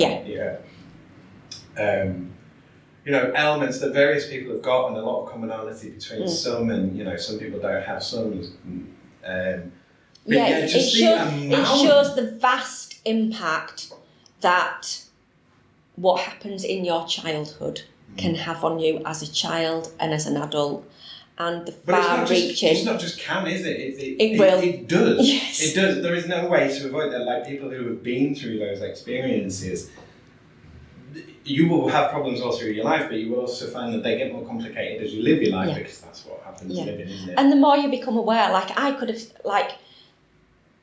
Elements that various people have got, and a lot of commonality between some, and some people don't have some. It shows the vast impact that what happens in your childhood can have on you as a child and as an adult, and the far-reaching. It's not just can, is it? It will. It does. Yes. It does. There is no way to avoid that. Like people who have been through those experiences, you will have problems all through your life, but you will also find that they get more complicated as you live your life, because that's what happens living, isn't it? And the more you become aware, I could have,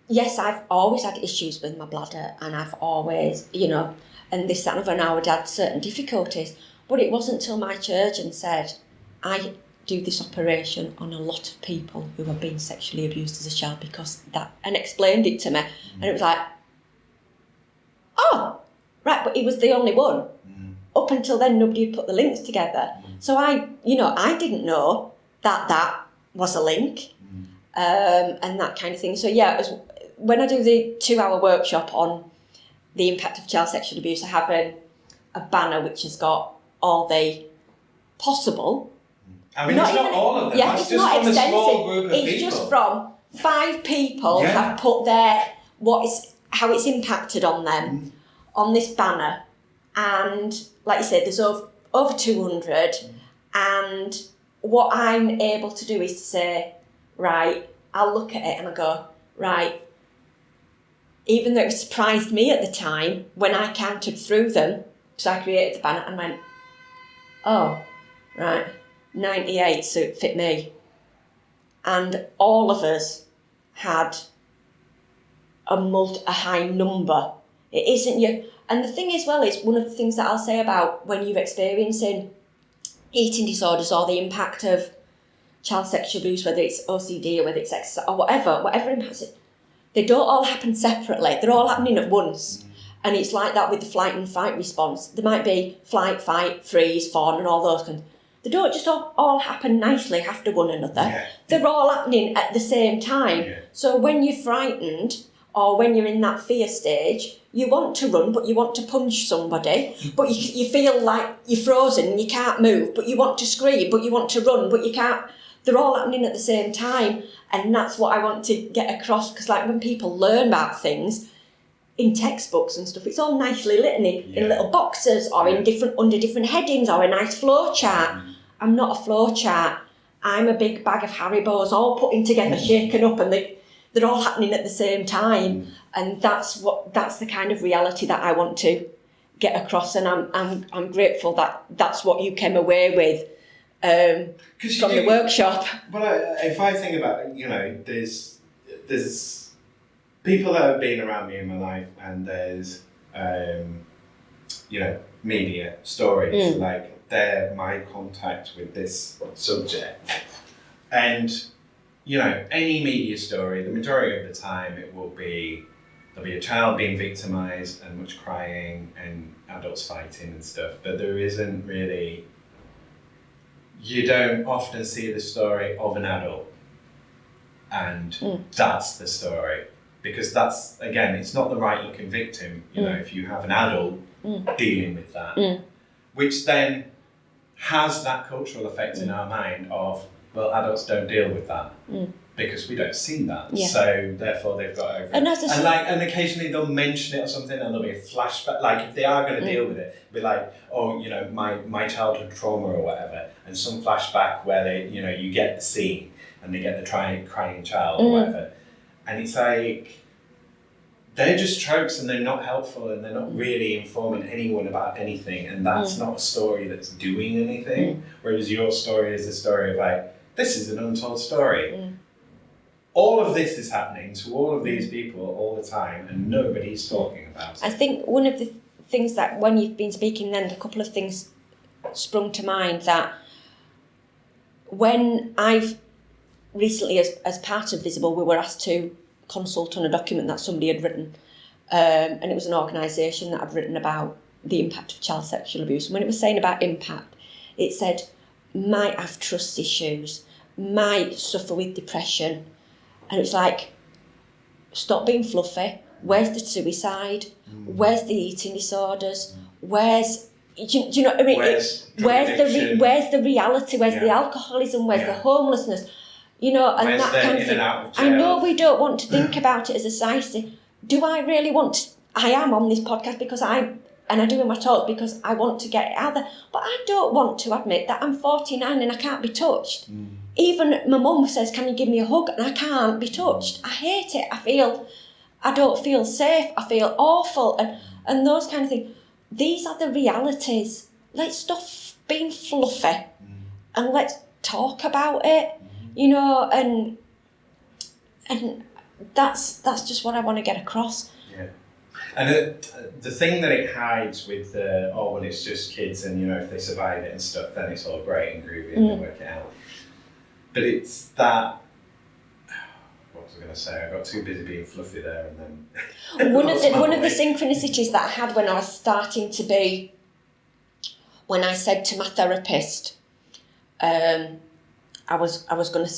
yes, I've always had issues with my bladder, and I've always, and this, that, and other, and I would have certain difficulties, but it wasn't until my surgeon said, I do this operation on a lot of people who have been sexually abused as a child because that, and explained it to me, and it was like, oh, right, but he was the only one. Up until then, nobody had put the links together. So I didn't know that was a link, and that kind of thing. So when I do the 2-hour workshop on the impact of child sexual abuse, I have a banner which has got all the possible. It's not all of them. Yeah, That's it's just not from extensive. a small group of it's people. Just from 5 people have put how it's impacted on them on this banner, and like you said, there's over 200, and what I'm able to do is to say, right, I'll look at it and I go, right, even though it surprised me at the time when I counted through them, so I created the banner and went, oh, right, 98, so it fit me. And all of us had a high number. It isn't you. And the thing is, is one of the things that I'll say about when you're experiencing eating disorders or the impact of child sexual abuse, whether it's OCD or whether it's exercise or whatever impacts it, they don't all happen separately. They're all happening at once. And it's like that with the flight and fight response. There might be flight, fight, freeze, fawn, and all those kinds. They don't just all happen nicely after one another. Yeah. They're all happening at the same time. Yeah. So when you're frightened or when you're in that fear stage, you want to run, but you want to punch somebody, but you feel like you're frozen and you can't move, but you want to scream, but you want to run, but you can't. They're all happening at the same time. And that's what I want to get across, because when people learn about things in textbooks and stuff, it's all nicely written in little boxes or in under different headings or a nice flow chart. I'm not a flow chart. I'm a big bag of Haribos all putting together, shaken up, and they're all happening at the same time. And that's the kind of reality that I want to get across. And I'm grateful that that's what you came away with from the workshop. But if I think about it, there's people that have been around me in my life, and there's media stories. Like, they're my contact with this subject. And, any media story, the majority of the time there'll be a child being victimised and much crying and adults fighting and stuff, but there isn't really, you don't often see the story of an adult. And that's the story. Because that's, again, it's not the right looking victim, if you have an adult dealing with that, which then has that cultural effect in our mind of, well, adults don't deal with that because we don't see that. Yeah. So therefore they've got over it. And occasionally they'll mention it or something and there'll be a flashback. Like, if they are going to deal with it, it'll be like, my childhood trauma or whatever, and some flashback where they, you get the scene and they get the crying child or whatever. And it's like, they're just tropes and they're not helpful and they're not really informing anyone about anything, and that's not a story that's doing anything. Whereas your story is a story of like, this is an untold story. All of this is happening to all of these people all the time and nobody's talking about it. I think one of the things that, when you've been speaking then, a couple of things sprung to mind, that when I've recently, as part of Visible, we were asked to consult on a document that somebody had written, and it was an organisation that had written about the impact of child sexual abuse. And when it was saying about impact, it said, might have trust issues, might suffer with depression. And it's like, stop being fluffy. Where's the suicide? Where's the eating disorders? Where's, do you know what I mean? Where's the reality? Where's the alcoholism? Where's the homelessness? And where's that kind of thing. I know we don't want to think about it as a society. Do I really want to? I am on this podcast because I do in my talks because I want to get it out there. But I don't want to admit that I'm 49 and I can't be touched. Even my mum says, can you give me a hug? And I can't be touched. I hate it. I don't feel safe. I feel awful. And those kind of things. These are the realities. Let's stop being fluffy and let's talk about it. And that's just what I want to get across. Yeah, and the thing that it hides with it's just kids, and if they survive it and stuff, then it's all great and groovy and they work it out. But it's that. What was I going to say? I got too busy being fluffy there, and then one of the synchronicities that I had when I was starting to be, when I said to my therapist, I was going to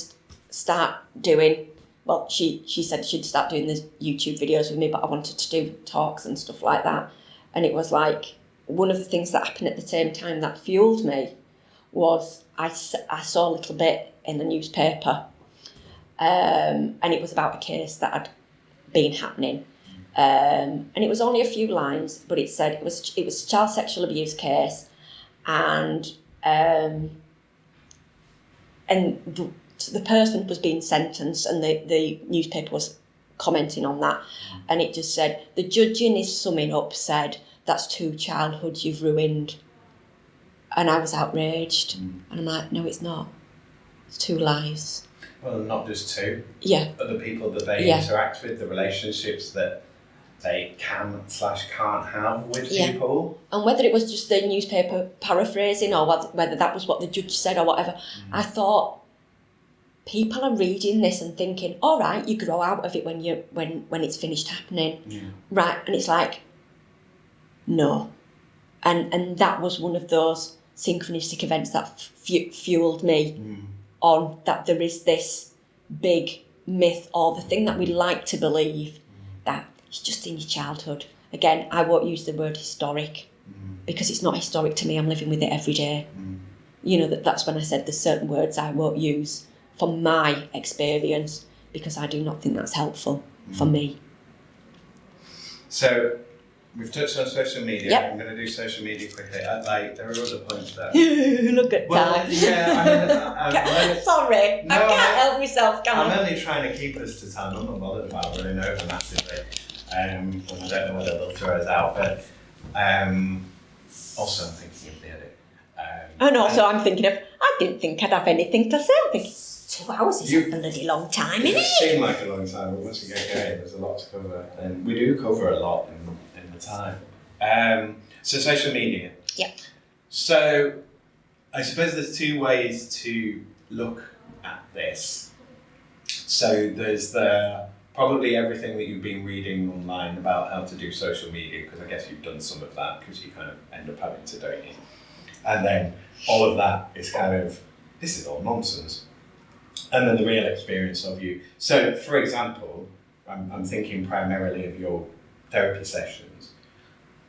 start doing, well, she said she'd start doing the YouTube videos with me, but I wanted to do talks and stuff like that. And it was like, one of the things that happened at the same time that fueled me was I saw a little bit in the newspaper, and it was about a case that had been happening. And it was only a few lines, but it said it was a child sexual abuse case, and the person was being sentenced, and the newspaper was commenting on that, and it just said, the judge in his summing up said, that's 2 childhoods you've ruined. And I was outraged, and I'm like, no, it's not. It's 2 lives. Well, not just 2. Yeah. But the people that they interact with, the relationships that they can/can't have with people. And whether it was just the newspaper paraphrasing or whether that was what the judge said or whatever, I thought, people are reading this and thinking, all right, you grow out of it when it's finished happening. Right, and it's like, no. And that was one of those synchronistic events that fueled me on that there is this big myth, or the thing that we like to believe, that it's just in your childhood. Again, I won't use the word historic because it's not historic to me. I'm living with it every day. That's when I said there's certain words I won't use from my experience because I do not think that's helpful for me. So we've touched on social media. Yep. I'm going to do social media quickly. There are other points there. Look at time. Yeah, sorry, no, I can't help myself, can I? I'm only trying to keep us to time. I'm not bothered about running over massively. And I don't know whether they'll throw us out, but also I'm thinking of the edit. And also I'm thinking of, I didn't think I'd have anything to say. I'm thinking, 2 hours is a bloody long time, isn't it? It seemed like a long time, but once we get going, there's a lot to cover. And we do cover a lot in the time. So social media. Yeah. So I suppose there's two ways to look at this. So there's probably everything that you've been reading online about how to do social media, because I guess you've done some of that because you kind of end up having to, don't you? And then all of that is kind of, this is all nonsense. And then the real experience of you. So, for example, I'm thinking primarily of your therapy sessions.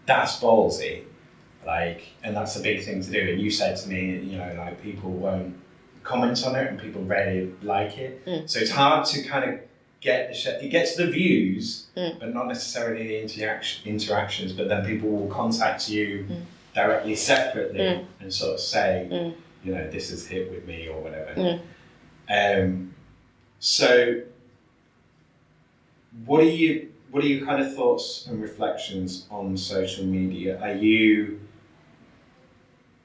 That's ballsy, and that's a big thing to do. And you said to me, people won't comment on it and people rarely like it. So it's hard to kind of it gets the views, but not necessarily the interactions. But then people will contact you directly, separately, and sort of say, this has hit with me or whatever. So, what are your kind of thoughts and reflections on social media?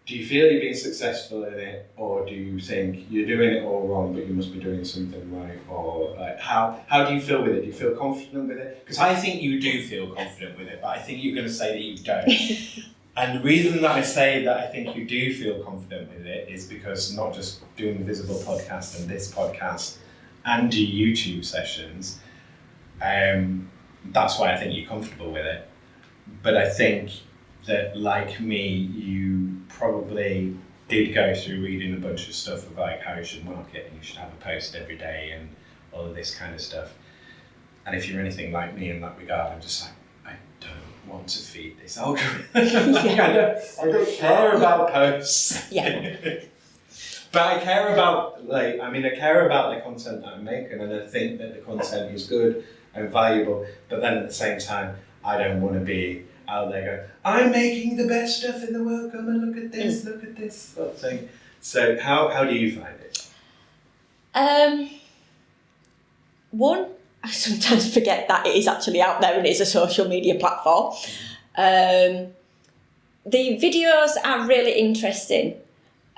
Do you feel you're being successful in it, or do you think you're doing it all wrong, but you must be doing something right? Or how do you feel with it? Do you feel confident with it? Because I think you do feel confident with it, but I think you're going to say that you don't. And the reason that I say that I think you do feel confident with it is because not just doing the Visible podcast and this podcast and do YouTube sessions, that's why I think you're comfortable with it. But I think that, like me, you probably did go through reading a bunch of stuff about how you should market and you should have a post every day and all of this kind of stuff. And if you're anything like me in that regard, I'm just like, I don't want to feed this algorithm. I don't care about posts. Yeah. But I care about I care about the content that I'm making, and I think that the content is good and valuable, but then at the same time, I don't want to be out there going, I'm making the best stuff in the world, come and look at this sort of thing. So how do you find it? One, I sometimes forget that it is actually out there and it's a social media platform. The videos are really interesting.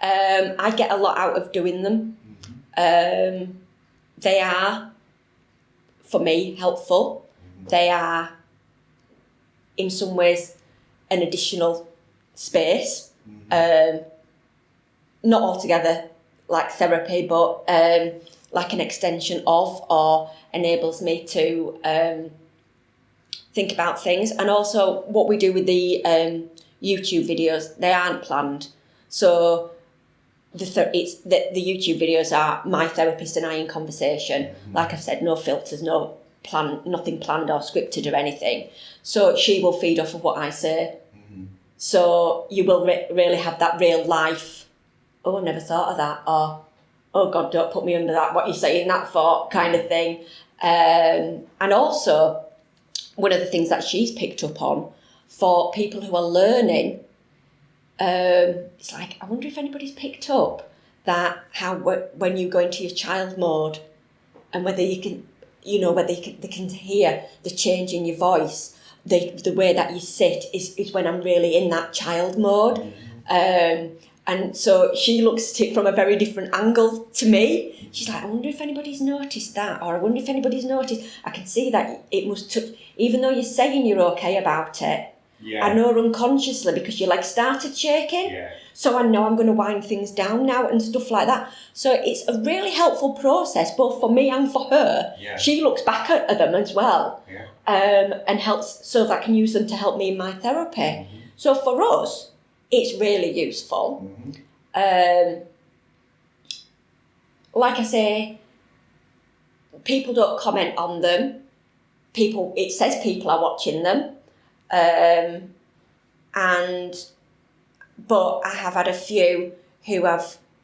I get a lot out of doing them. They are, for me, helpful. They are, in some ways, an additional space. Not altogether like therapy, but like an extension of, or enables me to think about things. And also what we do with the YouTube videos, they aren't planned. So the YouTube videos are my therapist and I in conversation. Like I've said, no filters, nothing planned or scripted or anything. So she will feed off of what I say. So you will really have that real life, oh, I never thought of that, or oh God, don't put me under that, what you're saying that for, kind of thing. And also, one of the things that she's picked up on for people who are learning, it's like, I wonder if anybody's picked up that how when you go into your child mode and whether you can, they can hear the change in your voice, the way that you sit is when I'm really in that child mode. And so she looks at it from a very different angle to me. She's like, I wonder if anybody's noticed that, or I wonder if anybody's noticed. I can see that it must touch, even though you're saying you're okay about it. Yeah. I know unconsciously because your legs started shaking. Yeah. So I know I'm going to wind things down now and stuff like that. So it's a really helpful process, both for me and for her. Yeah. She looks back at them as well. Yeah. And helps, so that I can use them to help me in my therapy. So for us, it's really useful. Like I say, people don't comment on them. It says people are watching them. But I have had a few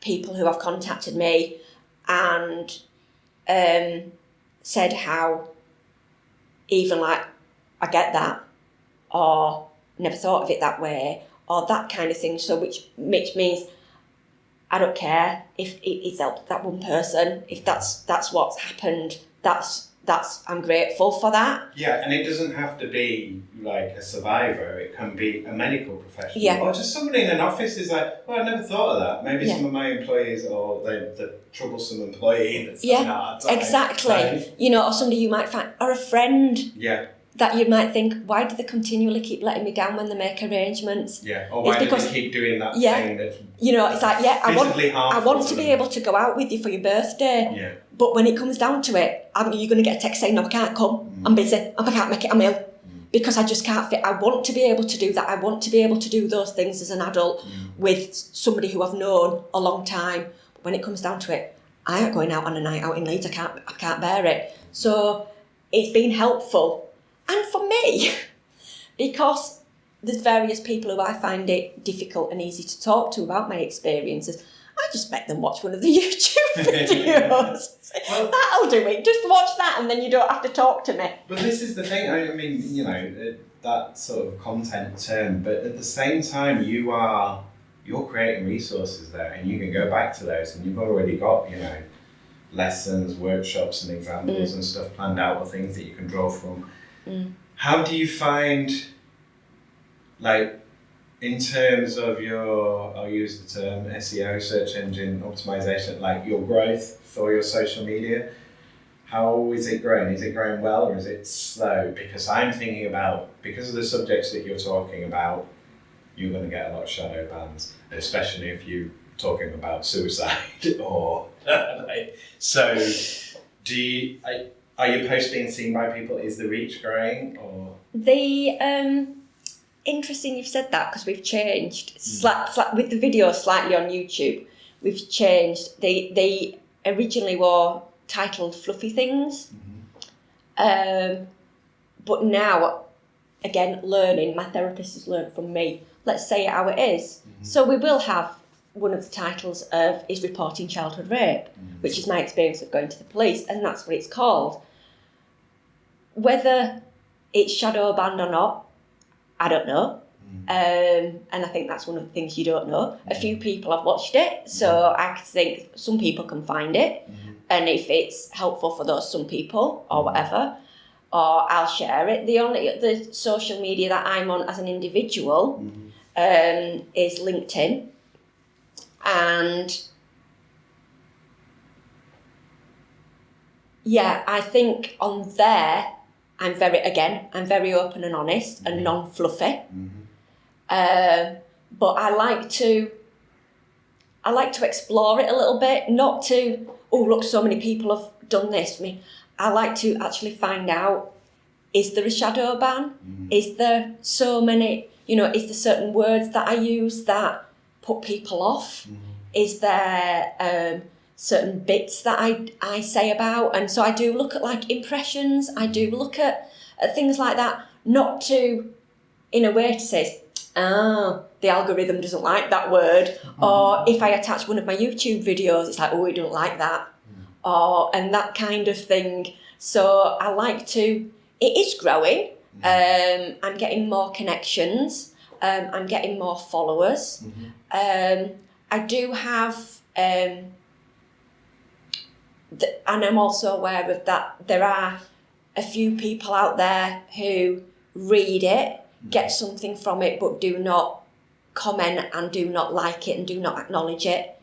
people who have contacted me and said how even like, I get that, or never thought of it that way, or that kind of thing. So which means I don't care if it's helped that one person. If that's what's happened, I'm grateful for that. Yeah, and it doesn't have to be like a survivor. It can be a medical professional, Yeah. or just somebody in an office is like, well, I never thought of that. Maybe some of my employees, or the troublesome employee that's having a hard time. Exactly. So, or somebody you might find, or a friend. Yeah. that you might think, why do they continually keep letting me down when they make arrangements? Yeah, or why do they keep doing that thing that's it's like, I want to be them. able to go out with you for your birthday. Yeah. But when it comes down to it, you're going to get a text saying, no, I can't come. I'm busy. I can't make it. I'm ill. Because I just can't fit. I want to be able to do that. I want to be able to do those things as an adult with somebody who I've known a long time. But when it comes down to it, I ain't going out on a night out in Leeds. I can't bear it. So it's been helpful. And for me, because there's various people who I find it difficult and easy to talk to about my experiences, I just make them watch one of the YouTube videos. Well, that'll do it. Just watch that and then you don't have to talk to me. But this is the thing, I mean, you know, that sort of content term, but at the same time you're creating resources there and you can go back to those and you've already got, you know, lessons, workshops and examples and stuff planned out or things that you can draw from. How do you find, like, in terms of your, I'll use the term SEO, search engine optimization, like your growth for your social media, how is it growing? Is it growing well or is it slow? Because I'm thinking about, because of the subjects that you're talking about, you're going to get a lot of shadow bans, especially if you're talking about suicide or so. Are your posts being seen by people? Is the reach growing or? Interesting you've said that because we've changed with the video slightly on YouTube. We've changed. They originally were titled Fluffy Things, but now, again, learning. My therapist has learned from me. Let's say it how it is. So we will have one of the titles of is reporting childhood rape, which is my experience of going to the police, and that's what it's called. Whether it's shadow banned or not, I don't know. And I think that's one of the things you don't know. A few people have watched it, so I think some people can find it. And if it's helpful for those some people or whatever, or I'll share it. The social media that I'm on as an individual is LinkedIn. And yeah, I think on there, I'm very open and honest and non-fluffy. But I like to explore it a little bit, not to, oh, look, so many people have done this for me. I like to actually find out, is there a shadow ban? Is there so many, is there certain words that I use that put people off? Is there certain bits that I say about? And so I do look at like impressions, I do look at things like that, not to, in a way to say, the algorithm doesn't like that word, or if I attach one of my YouTube videos, it's like, oh, it don't like that, and that kind of thing. So I like to, it is growing, I'm getting more connections, I'm getting more followers, I do have, and I'm also aware of that there are a few people out there who read it, get something from it, but do not comment and do not like it and do not acknowledge it.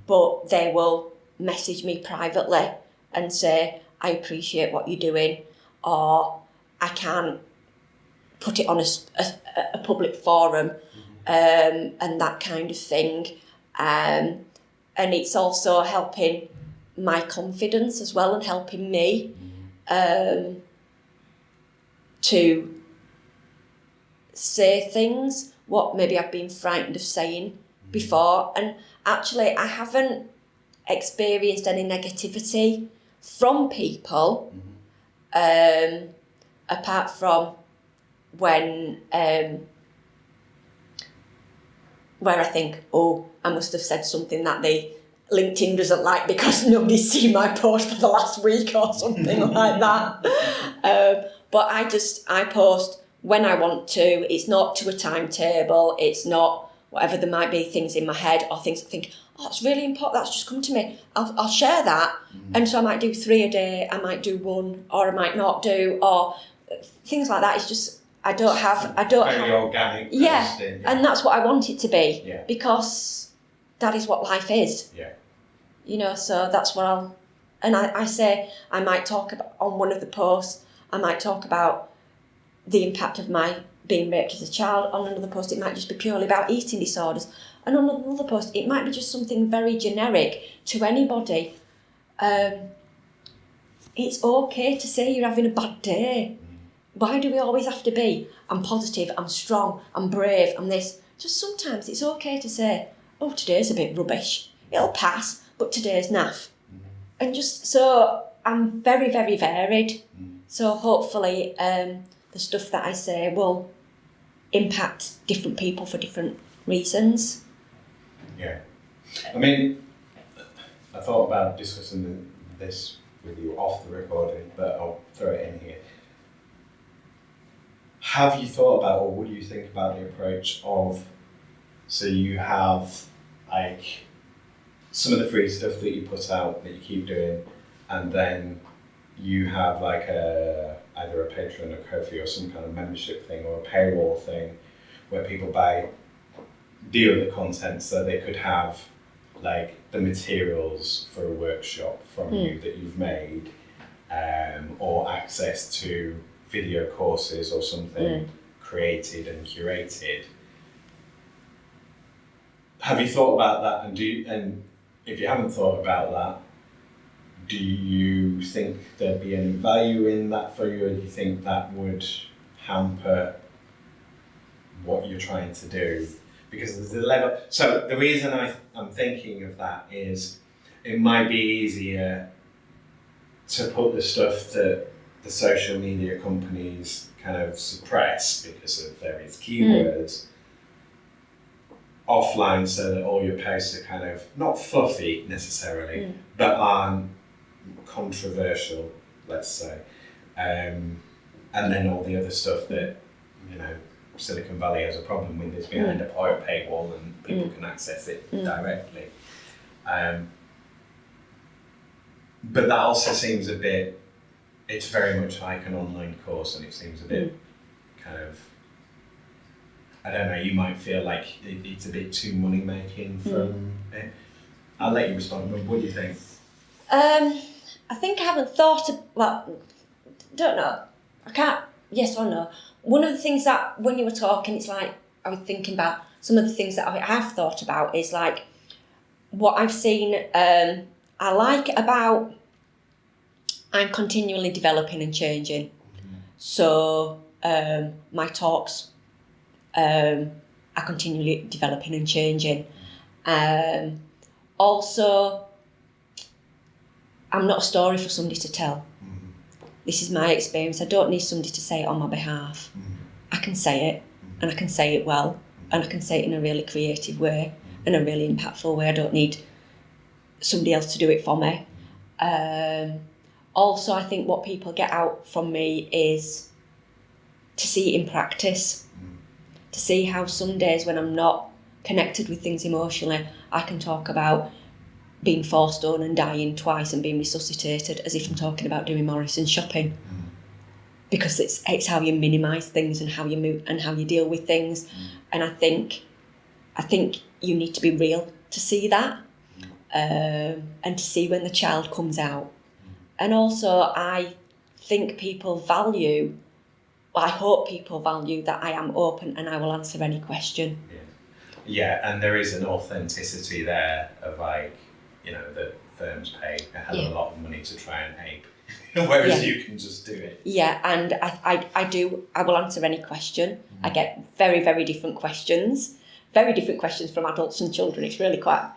But they will message me privately and say, I appreciate what you're doing, or I can't put it on a public forum, and that kind of thing. And it's also helping my confidence as well and helping me to say things what maybe I've been frightened of saying before. And actually I haven't experienced any negativity from people apart from when where I think, oh, I must have said something that the LinkedIn doesn't like because nobody's seen my post for the last week or something like that. But I post when I want to. It's not to a timetable. It's not whatever. There might be things in my head or things I think, oh, it's really important. That's just come to me. I'll share that. And so I might do 3 a day. I might do 1, or I might not do, or things like that. It's just I don't have organic. Yeah, and that's what I want it to be. Yeah. Because that is what life is. Yeah. So that's what I'll. And I say I might talk about on one of the posts. I might talk about the impact of my being raped as a child. On another post, it might just be purely about eating disorders. And on another post, it might be just something very generic to anybody. It's okay to say you're having a bad day. Why do we always have to be, I'm positive, I'm strong, I'm brave, I'm this? Just sometimes it's okay to say, oh, today's a bit rubbish. It'll pass, but today's naff. And just so I'm very, very varied. So hopefully the stuff that I say will impact different people for different reasons. Yeah. I mean, I thought about discussing this with you off the recording, but I'll throw it in here. Have you thought about, or what do you think about the approach of, so you have like some of the free stuff that you put out that you keep doing, and then you have like either a Patreon or Ko-fi or some kind of membership thing or a paywall thing where people buy the other content so they could have like the materials for a workshop from you that you've made, or access to video courses or something created and curated. Have you thought about that? And if you haven't thought about that, do you think there'd be any value in that for you, or do you think that would hamper what you're trying to do? Because there's a level. So the reason I'm thinking of that is it might be easier to put the stuff that the social media companies kind of suppress because of various keywords offline, so that all your posts are kind of not fluffy necessarily, but aren't controversial, let's say. And then all the other stuff that, you know, Silicon Valley has a problem with is behind a pirate paywall and people can access it directly. But that also seems a bit, it's very much like an online course, and it seems a bit kind of, I don't know, you might feel like it's a bit too money making from it. I'll let you respond, but what do you think? I think I haven't thought of, well, don't know. I can't, yes or no. One of the things that, when you were talking, it's like, I was thinking about some of the things that I have thought about is like, what I've seen, I like about, I'm continually developing and changing. So my talks are continually developing and changing. Also, I'm not a story for somebody to tell. This is my experience. I don't need somebody to say it on my behalf. I can say it, and I can say it well, and I can say it in a really creative way, in a really impactful way. I don't need somebody else to do it for me. Also, I think what people get out from me is to see it in practice, to see how some days when I'm not connected with things emotionally, I can talk about being forced on and dying twice and being resuscitated as if I'm talking about doing Morrison shopping. Because it's how you minimise things and how you move and how you deal with things. And I think you need to be real to see that, and to see when the child comes out. And also I think people value, I hope people value that I am open and I will answer any question. Yeah, and there is an authenticity there of like, you know, that firms pay a hell of a lot of money to try and ape, whereas you can just do it. Yeah, and I will answer any question. I get very, very different questions from adults and children. It's really quite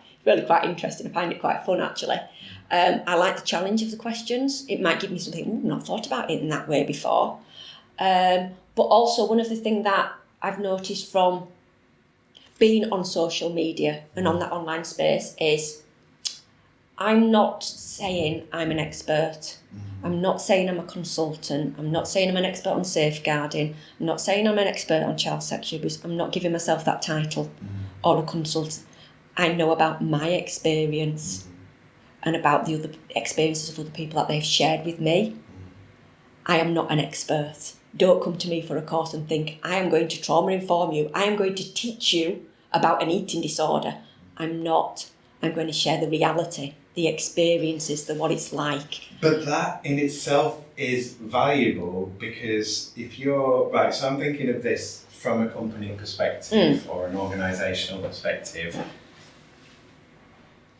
interesting. I find it quite fun actually. I like the challenge of the questions. It might give me something, I've not thought about it in that way before. But also one of the things that I've noticed from being on social media and on that online space is I'm not saying I'm an expert. I'm not saying I'm a consultant. I'm not saying I'm an expert on safeguarding. I'm not saying I'm an expert on child sexual abuse. I'm not giving myself that title or a consultant. I know about my experience and about the other experiences of other people that they've shared with me. I am not an expert. Don't come to me for a course and think, I am going to trauma inform you. I am going to teach you about an eating disorder. I'm not. I'm going to share the reality the experiences, the what it's like. But that in itself is valuable, because if you're right, so I'm thinking of this from a company perspective or an organisational perspective.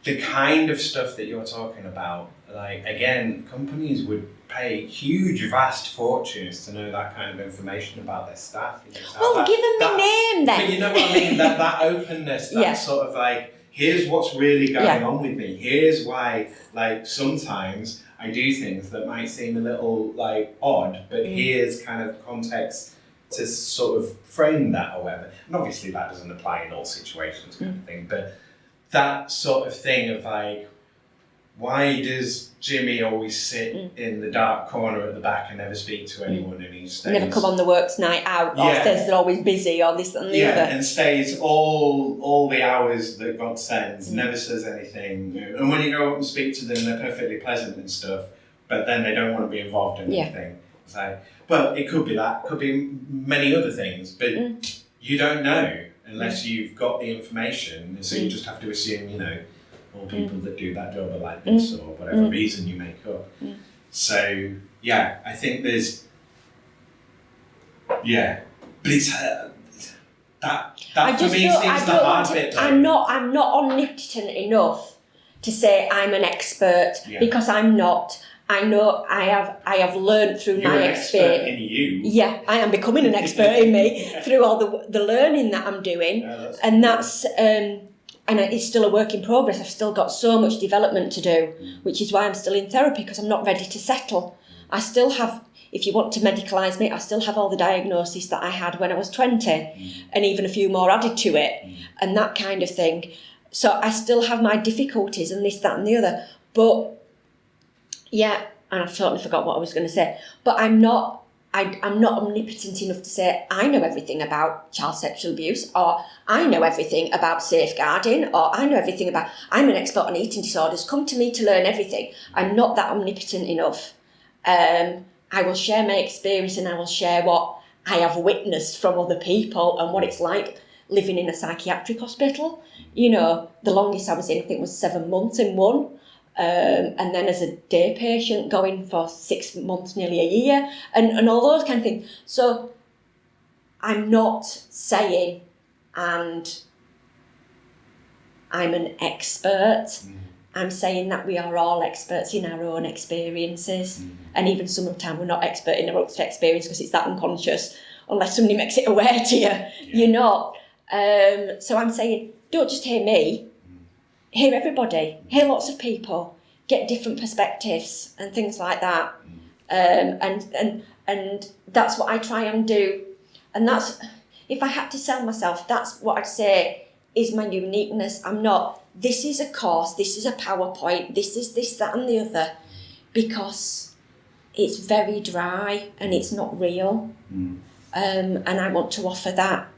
The kind of stuff that you're talking about, like, again, companies would pay huge, vast fortunes to know that kind of information about their staff. You know, Well, give them the name then. But you know what I mean? That openness, that sort of like, here's what's really going on with me. Here's why, like, sometimes I do things that might seem a little, like, odd, but here's kind of context to sort of frame that or whatever. And obviously that doesn't apply in all situations kind of thing, but that sort of thing of like, why does Jimmy always sit in the dark corner at the back and never speak to anyone, and he stays... Never come on the works night out, or says they're always busy, or this and the other. And stays all the hours that God sends, never says anything. And when you go up and speak to them, they're perfectly pleasant and stuff, but then they don't want to be involved in anything. It's like, well, it could be that, could be many other things, but you don't know unless you've got the information. So you just have to assume, you know, all people that do that job are like this, or whatever reason you make up. So, yeah, I think there's... Yeah. But it's... that for me seems the hard bit. I'm not omnipotent enough to say I'm an expert, because I'm not. I know I have learned through my experience. You're an expert in you. Yeah, I am becoming an expert in me through all the learning that I'm doing, and that's and it's still a work in progress. I've still got so much development to do, which is why I'm still in therapy, because I'm not ready to settle. I still have, if you want to medicalise me, I still have all the diagnoses that I had when I was 20, and even a few more added to it, and that kind of thing. So I still have my difficulties and this, that, and the other, but. Yeah, and I've totally forgot what I was going to say. But I'm not omnipotent enough to say I know everything about child sexual abuse, or I know everything about safeguarding, or I know everything about... I'm an expert on eating disorders. Come to me to learn everything. I'm not that omnipotent enough. I will share my experience, and I will share what I have witnessed from other people and what it's like living in a psychiatric hospital. You know, the longest I was in, I think, was 7 months in one. And then as a day patient going for 6 months, nearly a year, and all those kind of things. So I'm not saying, and I'm an expert. I'm saying that we are all experts in our own experiences. And even some of the time we're not expert in our own experience, because it's that unconscious, unless somebody makes it aware to you, you're not. So I'm saying, don't just hear me. Hear everybody, hear lots of people, get different perspectives and things like that, and that's what I try and do. And that's, if I had to sell myself, that's what I'd say is my uniqueness. I'm not, this is a course, this is a PowerPoint, this is this, that, and the other, because it's very dry and it's not real. And I want to offer that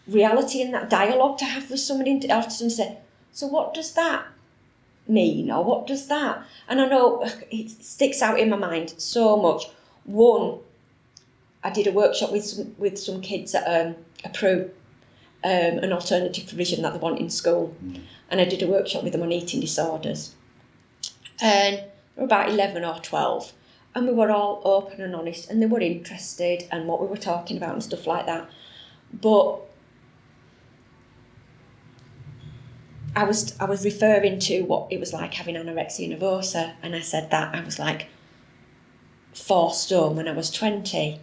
reality and that dialogue to have with somebody, to say, so what does that mean, or what does that... And I know it sticks out in my mind so much. One, I did a workshop with some kids at APPROVE, an alternative provision that they want in school, and I did a workshop with them on eating disorders. And they were about 11 or 12, and we were all open and honest, and they were interested in what we were talking about and stuff like that. But I was referring to what it was like having anorexia nervosa, and I said that I was like 4 stone when I was 20,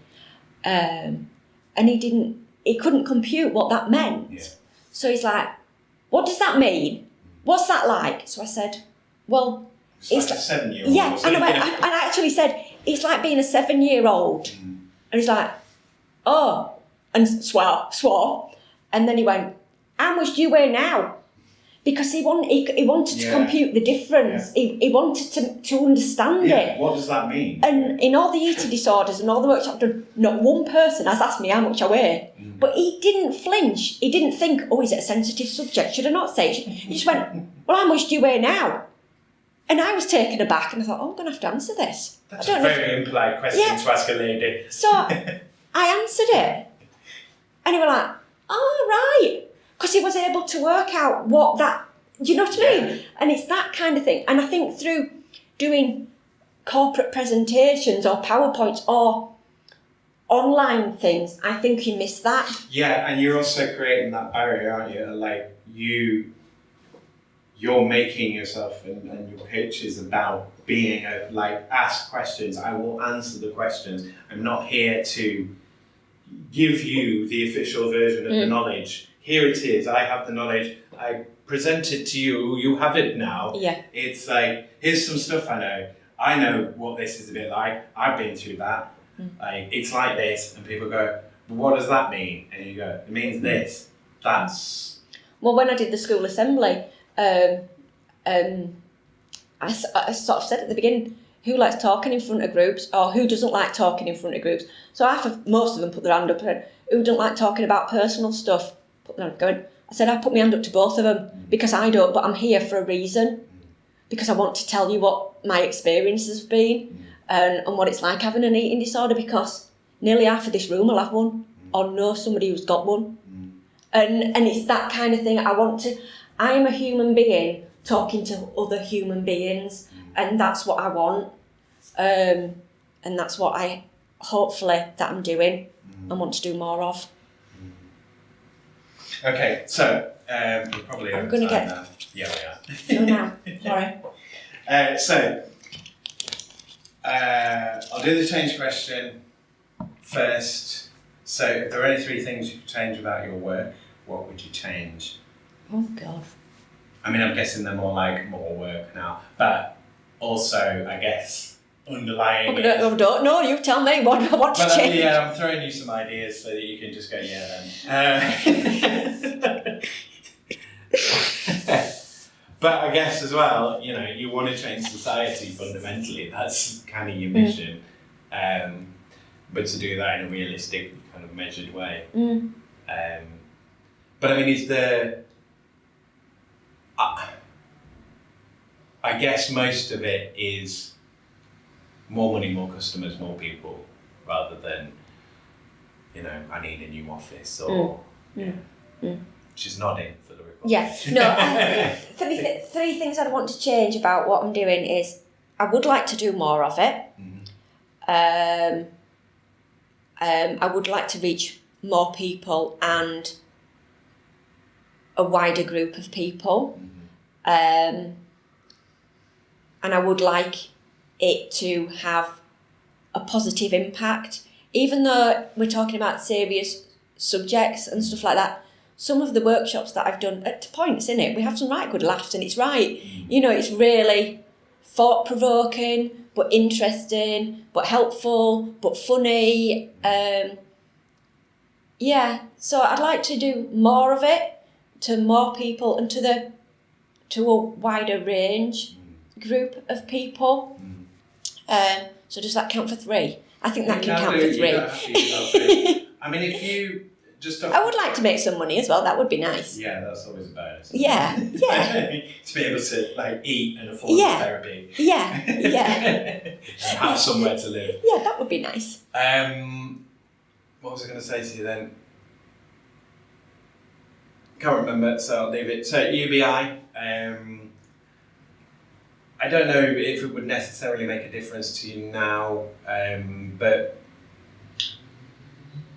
and he couldn't compute what that meant. So he's like, what does that mean? What's that like? So I said, well, it's like a 7-year-old. Yeah, and I actually said, it's like being a 7-year-old. And he's like, oh, and swore, and then he went, how much do you weigh now? Because he wanted to compute the difference. He wanted to understand it. What does that mean? And in all the eating disorders and all the workshops I've done, not one person has asked me how much I weigh. But he didn't flinch. He didn't think, oh, is it a sensitive subject? Should I not say it? He just went, well, how much do you weigh now? And I was taken aback, and I thought, oh, I'm going to have to answer this. That's a very impolite question to ask a lady. So I answered it. And he was like, oh, right. Because he was able to work out what that Do you know what I mean? And it's that kind of thing. And I think through doing corporate presentations or PowerPoints or online things, I think you miss that. Yeah, and you're also creating that barrier, aren't you? Like you're making yourself and your pitch is about being ask questions. I will answer the questions. I'm not here to give you the official version of the knowledge. Here it is. I have the knowledge. I present it to you. You have it now. Yeah. It's like, here's some stuff I know. I know what this is a bit like. I've been through that. Like, it's like this, and people go, well, what does that mean? And you go, it means this. That's... Well, when I did the school assembly, I sort of said at the beginning, who likes talking in front of groups or who doesn't like talking in front of groups? So most of them put their hand up and who don't like talking about personal stuff? I said, I put my hand up to both of them because I don't, but I'm here for a reason. Because I want to tell you what my experience has been and what it's like having an eating disorder, because nearly half of this room will have one or know somebody who's got one. And it's that kind of thing. I am a human being talking to other human beings, and that's what I want. And that's what hopefully that I'm doing and want to do more of. Okay, so we're probably I'm over going to time get... now. Yeah, we are. No, now. Sorry. I'll do the change question first. So if there were only 3 things you could change about your work, what would you change? Oh, God. I mean, I'm guessing they're more like more work now, but also, I guess, underlying... I don't know, you tell me what to change. Yeah, I'm throwing you some ideas so that you can just go, yeah, then. But I guess as well, you want to change society fundamentally. That's kind of your mission. But to do that in a realistic, kind of measured way. But I mean, is there... I guess most of it is more money, more customers, more people, rather than, I need a new office or... She's nodding for the report. Yeah, no, 3 things I'd want to change about what I'm doing is I would like to do more of it. I would like to reach more people and a wider group of people. And I would like it to have a positive impact. Even though we're talking about serious subjects and stuff like that, some of the workshops that I've done at points in it, we have some right good laughs, and it's right. It's really thought-provoking, but interesting, but helpful, but funny. So I'd like to do more of it to more people and to a wider range group of people. So does that count for 3? I think that can count for 3. I mean, if you just... I would like to make some money as well. That would be nice. Yeah, that's always a bonus. Yeah. To be able to eat and afford therapy. Yeah. And have somewhere to live. Yeah, that would be nice. What was I going to say to you then? Can't remember, so I'll leave it. So UBI, I don't know if it would necessarily make a difference to you now, but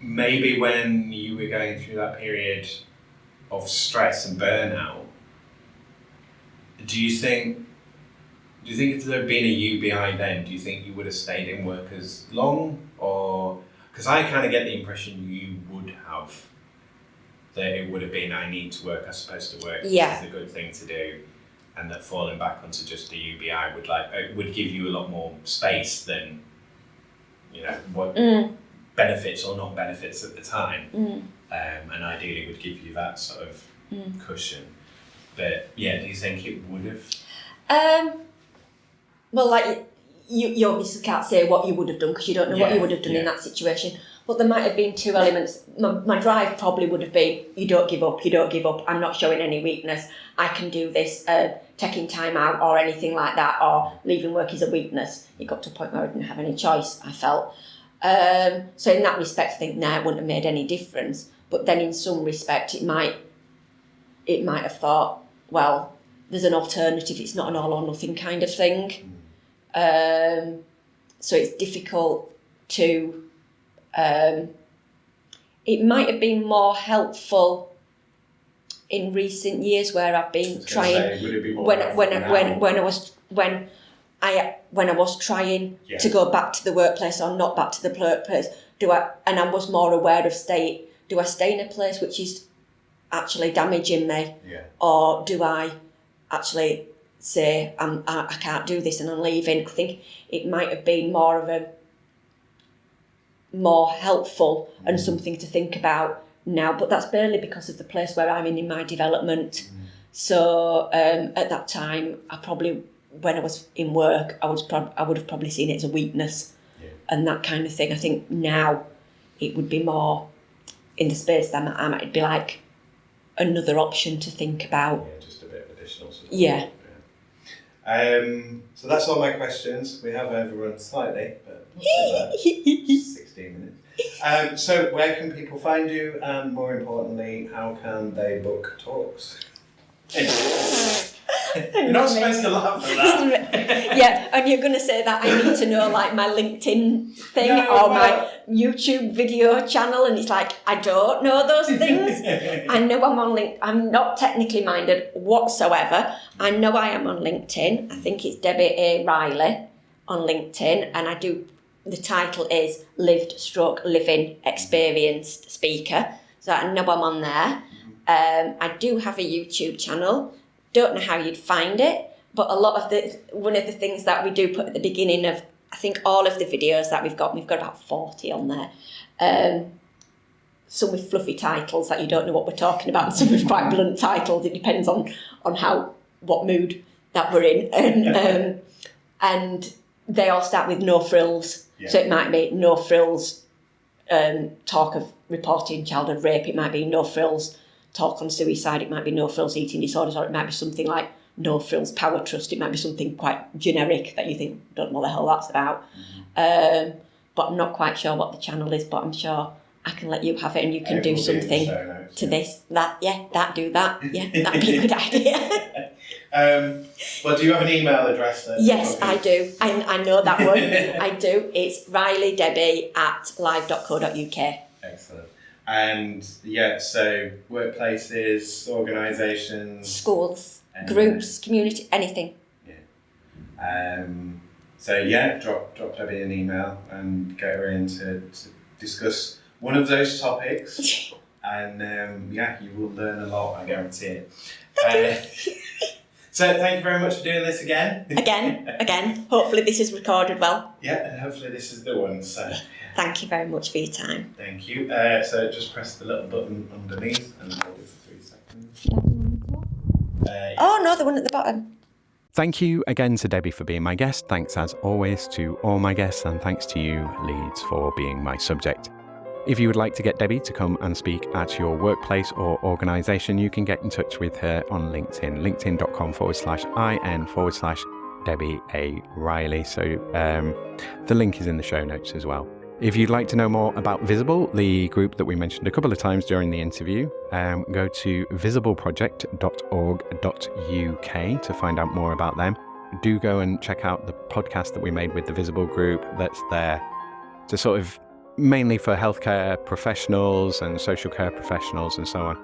maybe when you were going through that period of stress and burnout, do you think if there had been a UBI then, do you think you would have stayed in work as long? Or, because I kind of get the impression you would have, that it would have been, I need to work, I'm supposed to work, this is a good thing to do, and that falling back onto just a UBI would give you a lot more space than, what benefits or not benefits at the time, and ideally would give you that sort of cushion. But do you think it would have? Well, you obviously can't say what you would have done because you don't know what you would have done in that situation. But there might have been 2 elements. My drive probably would have been, you don't give up, I'm not showing any weakness, I can do this, taking time out or anything like that, or leaving work is a weakness. It got to a point where I didn't have any choice, I felt. So in that respect, I think, it wouldn't have made any difference. But then in some respect, it might have thought, well, there's an alternative. It's not an all or nothing kind of thing. So it's difficult to. It might have been more helpful in recent years where I've been trying. When I was trying to go back to the workplace or not back to the workplace, and I was more aware of do I stay in a place which is actually damaging me, or do I actually say I can't do this and I'm leaving? I think it might have been more helpful and something to think about now, but that's barely because of the place where I'm in my development. So at that time, when I was in work, I would have probably seen it as a weakness and that kind of thing. I think now it would be more in the space that I'm at. It'd be like another option to think about. Yeah, just a bit of additional support. Yeah. So that's all my questions. We have overrun slightly, but not too bad. 16 minutes. So where can people find you, and more importantly, how can they book talks? You're not supposed to laugh at that. Yeah, and you're going to say that I need to know like my LinkedIn thing my YouTube video channel, and it's like, I don't know those things. I know I'm on LinkedIn. I'm not technically minded whatsoever. I know I am on LinkedIn. I think it's Debbie A. Riley on LinkedIn, and the title is Living Experienced Speaker. So I know I'm on there. I do have a YouTube channel. Don't know how you'd find it, but one of the things that we do put at the beginning of, I think all of the videos that we've got about 40 on there. Some with fluffy titles that you don't know what we're talking about, and some with quite blunt titles. It depends on what mood that we're in, and they all start with no frills. So it might be no frills talk of reporting childhood rape. It might be no frills talk on suicide. It might be no frills eating disorders, or it might be something like no frills power trust. It might be something quite generic that you think, don't know what the hell that's about. But I'm not quite sure what the channel is, but I'm sure I can let you have it and you can do something to this, that, do that. Yeah, that'd be a good idea. Well, do you have an email address then? Yes, I do. I know that one. I do. It's rileydebbie@live.co.uk. Excellent. And so workplaces, organisations, schools, groups, community, anything. Yeah. Drop Debbie an email and get her in to discuss one of those topics, and you will learn a lot. I guarantee it. So thank you very much for doing this again. Again. Hopefully this is recorded well. Yeah, and hopefully this is the one. So. Thank you very much for your time. Thank you. So just press the little button underneath and hold it for 3 seconds. Oh no, the one at the bottom. Thank you again to Debbie for being my guest. Thanks as always to all my guests, and thanks to you, Leeds, for being my subject. If you would like to get Debbie to come and speak at your workplace or organisation, you can get in touch with her on LinkedIn, linkedin.com/in/Debbie A. Riley. So the link is in the show notes as well. If you'd like to know more about Visible, the group that we mentioned a couple of times during the interview, go to visibleproject.org.uk to find out more about them. Do go and check out the podcast that we made with the Visible group that's there to sort of mainly for healthcare professionals and social care professionals and so on.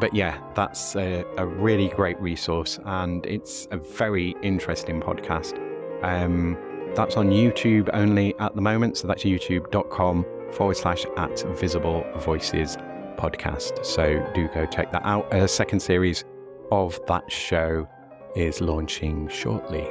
But yeah, that's a really great resource, and it's a very interesting podcast. That's on YouTube only at the moment, so that's youtube.com/@visiblevoices podcast. So do go check that out. A second series of that show is launching shortly.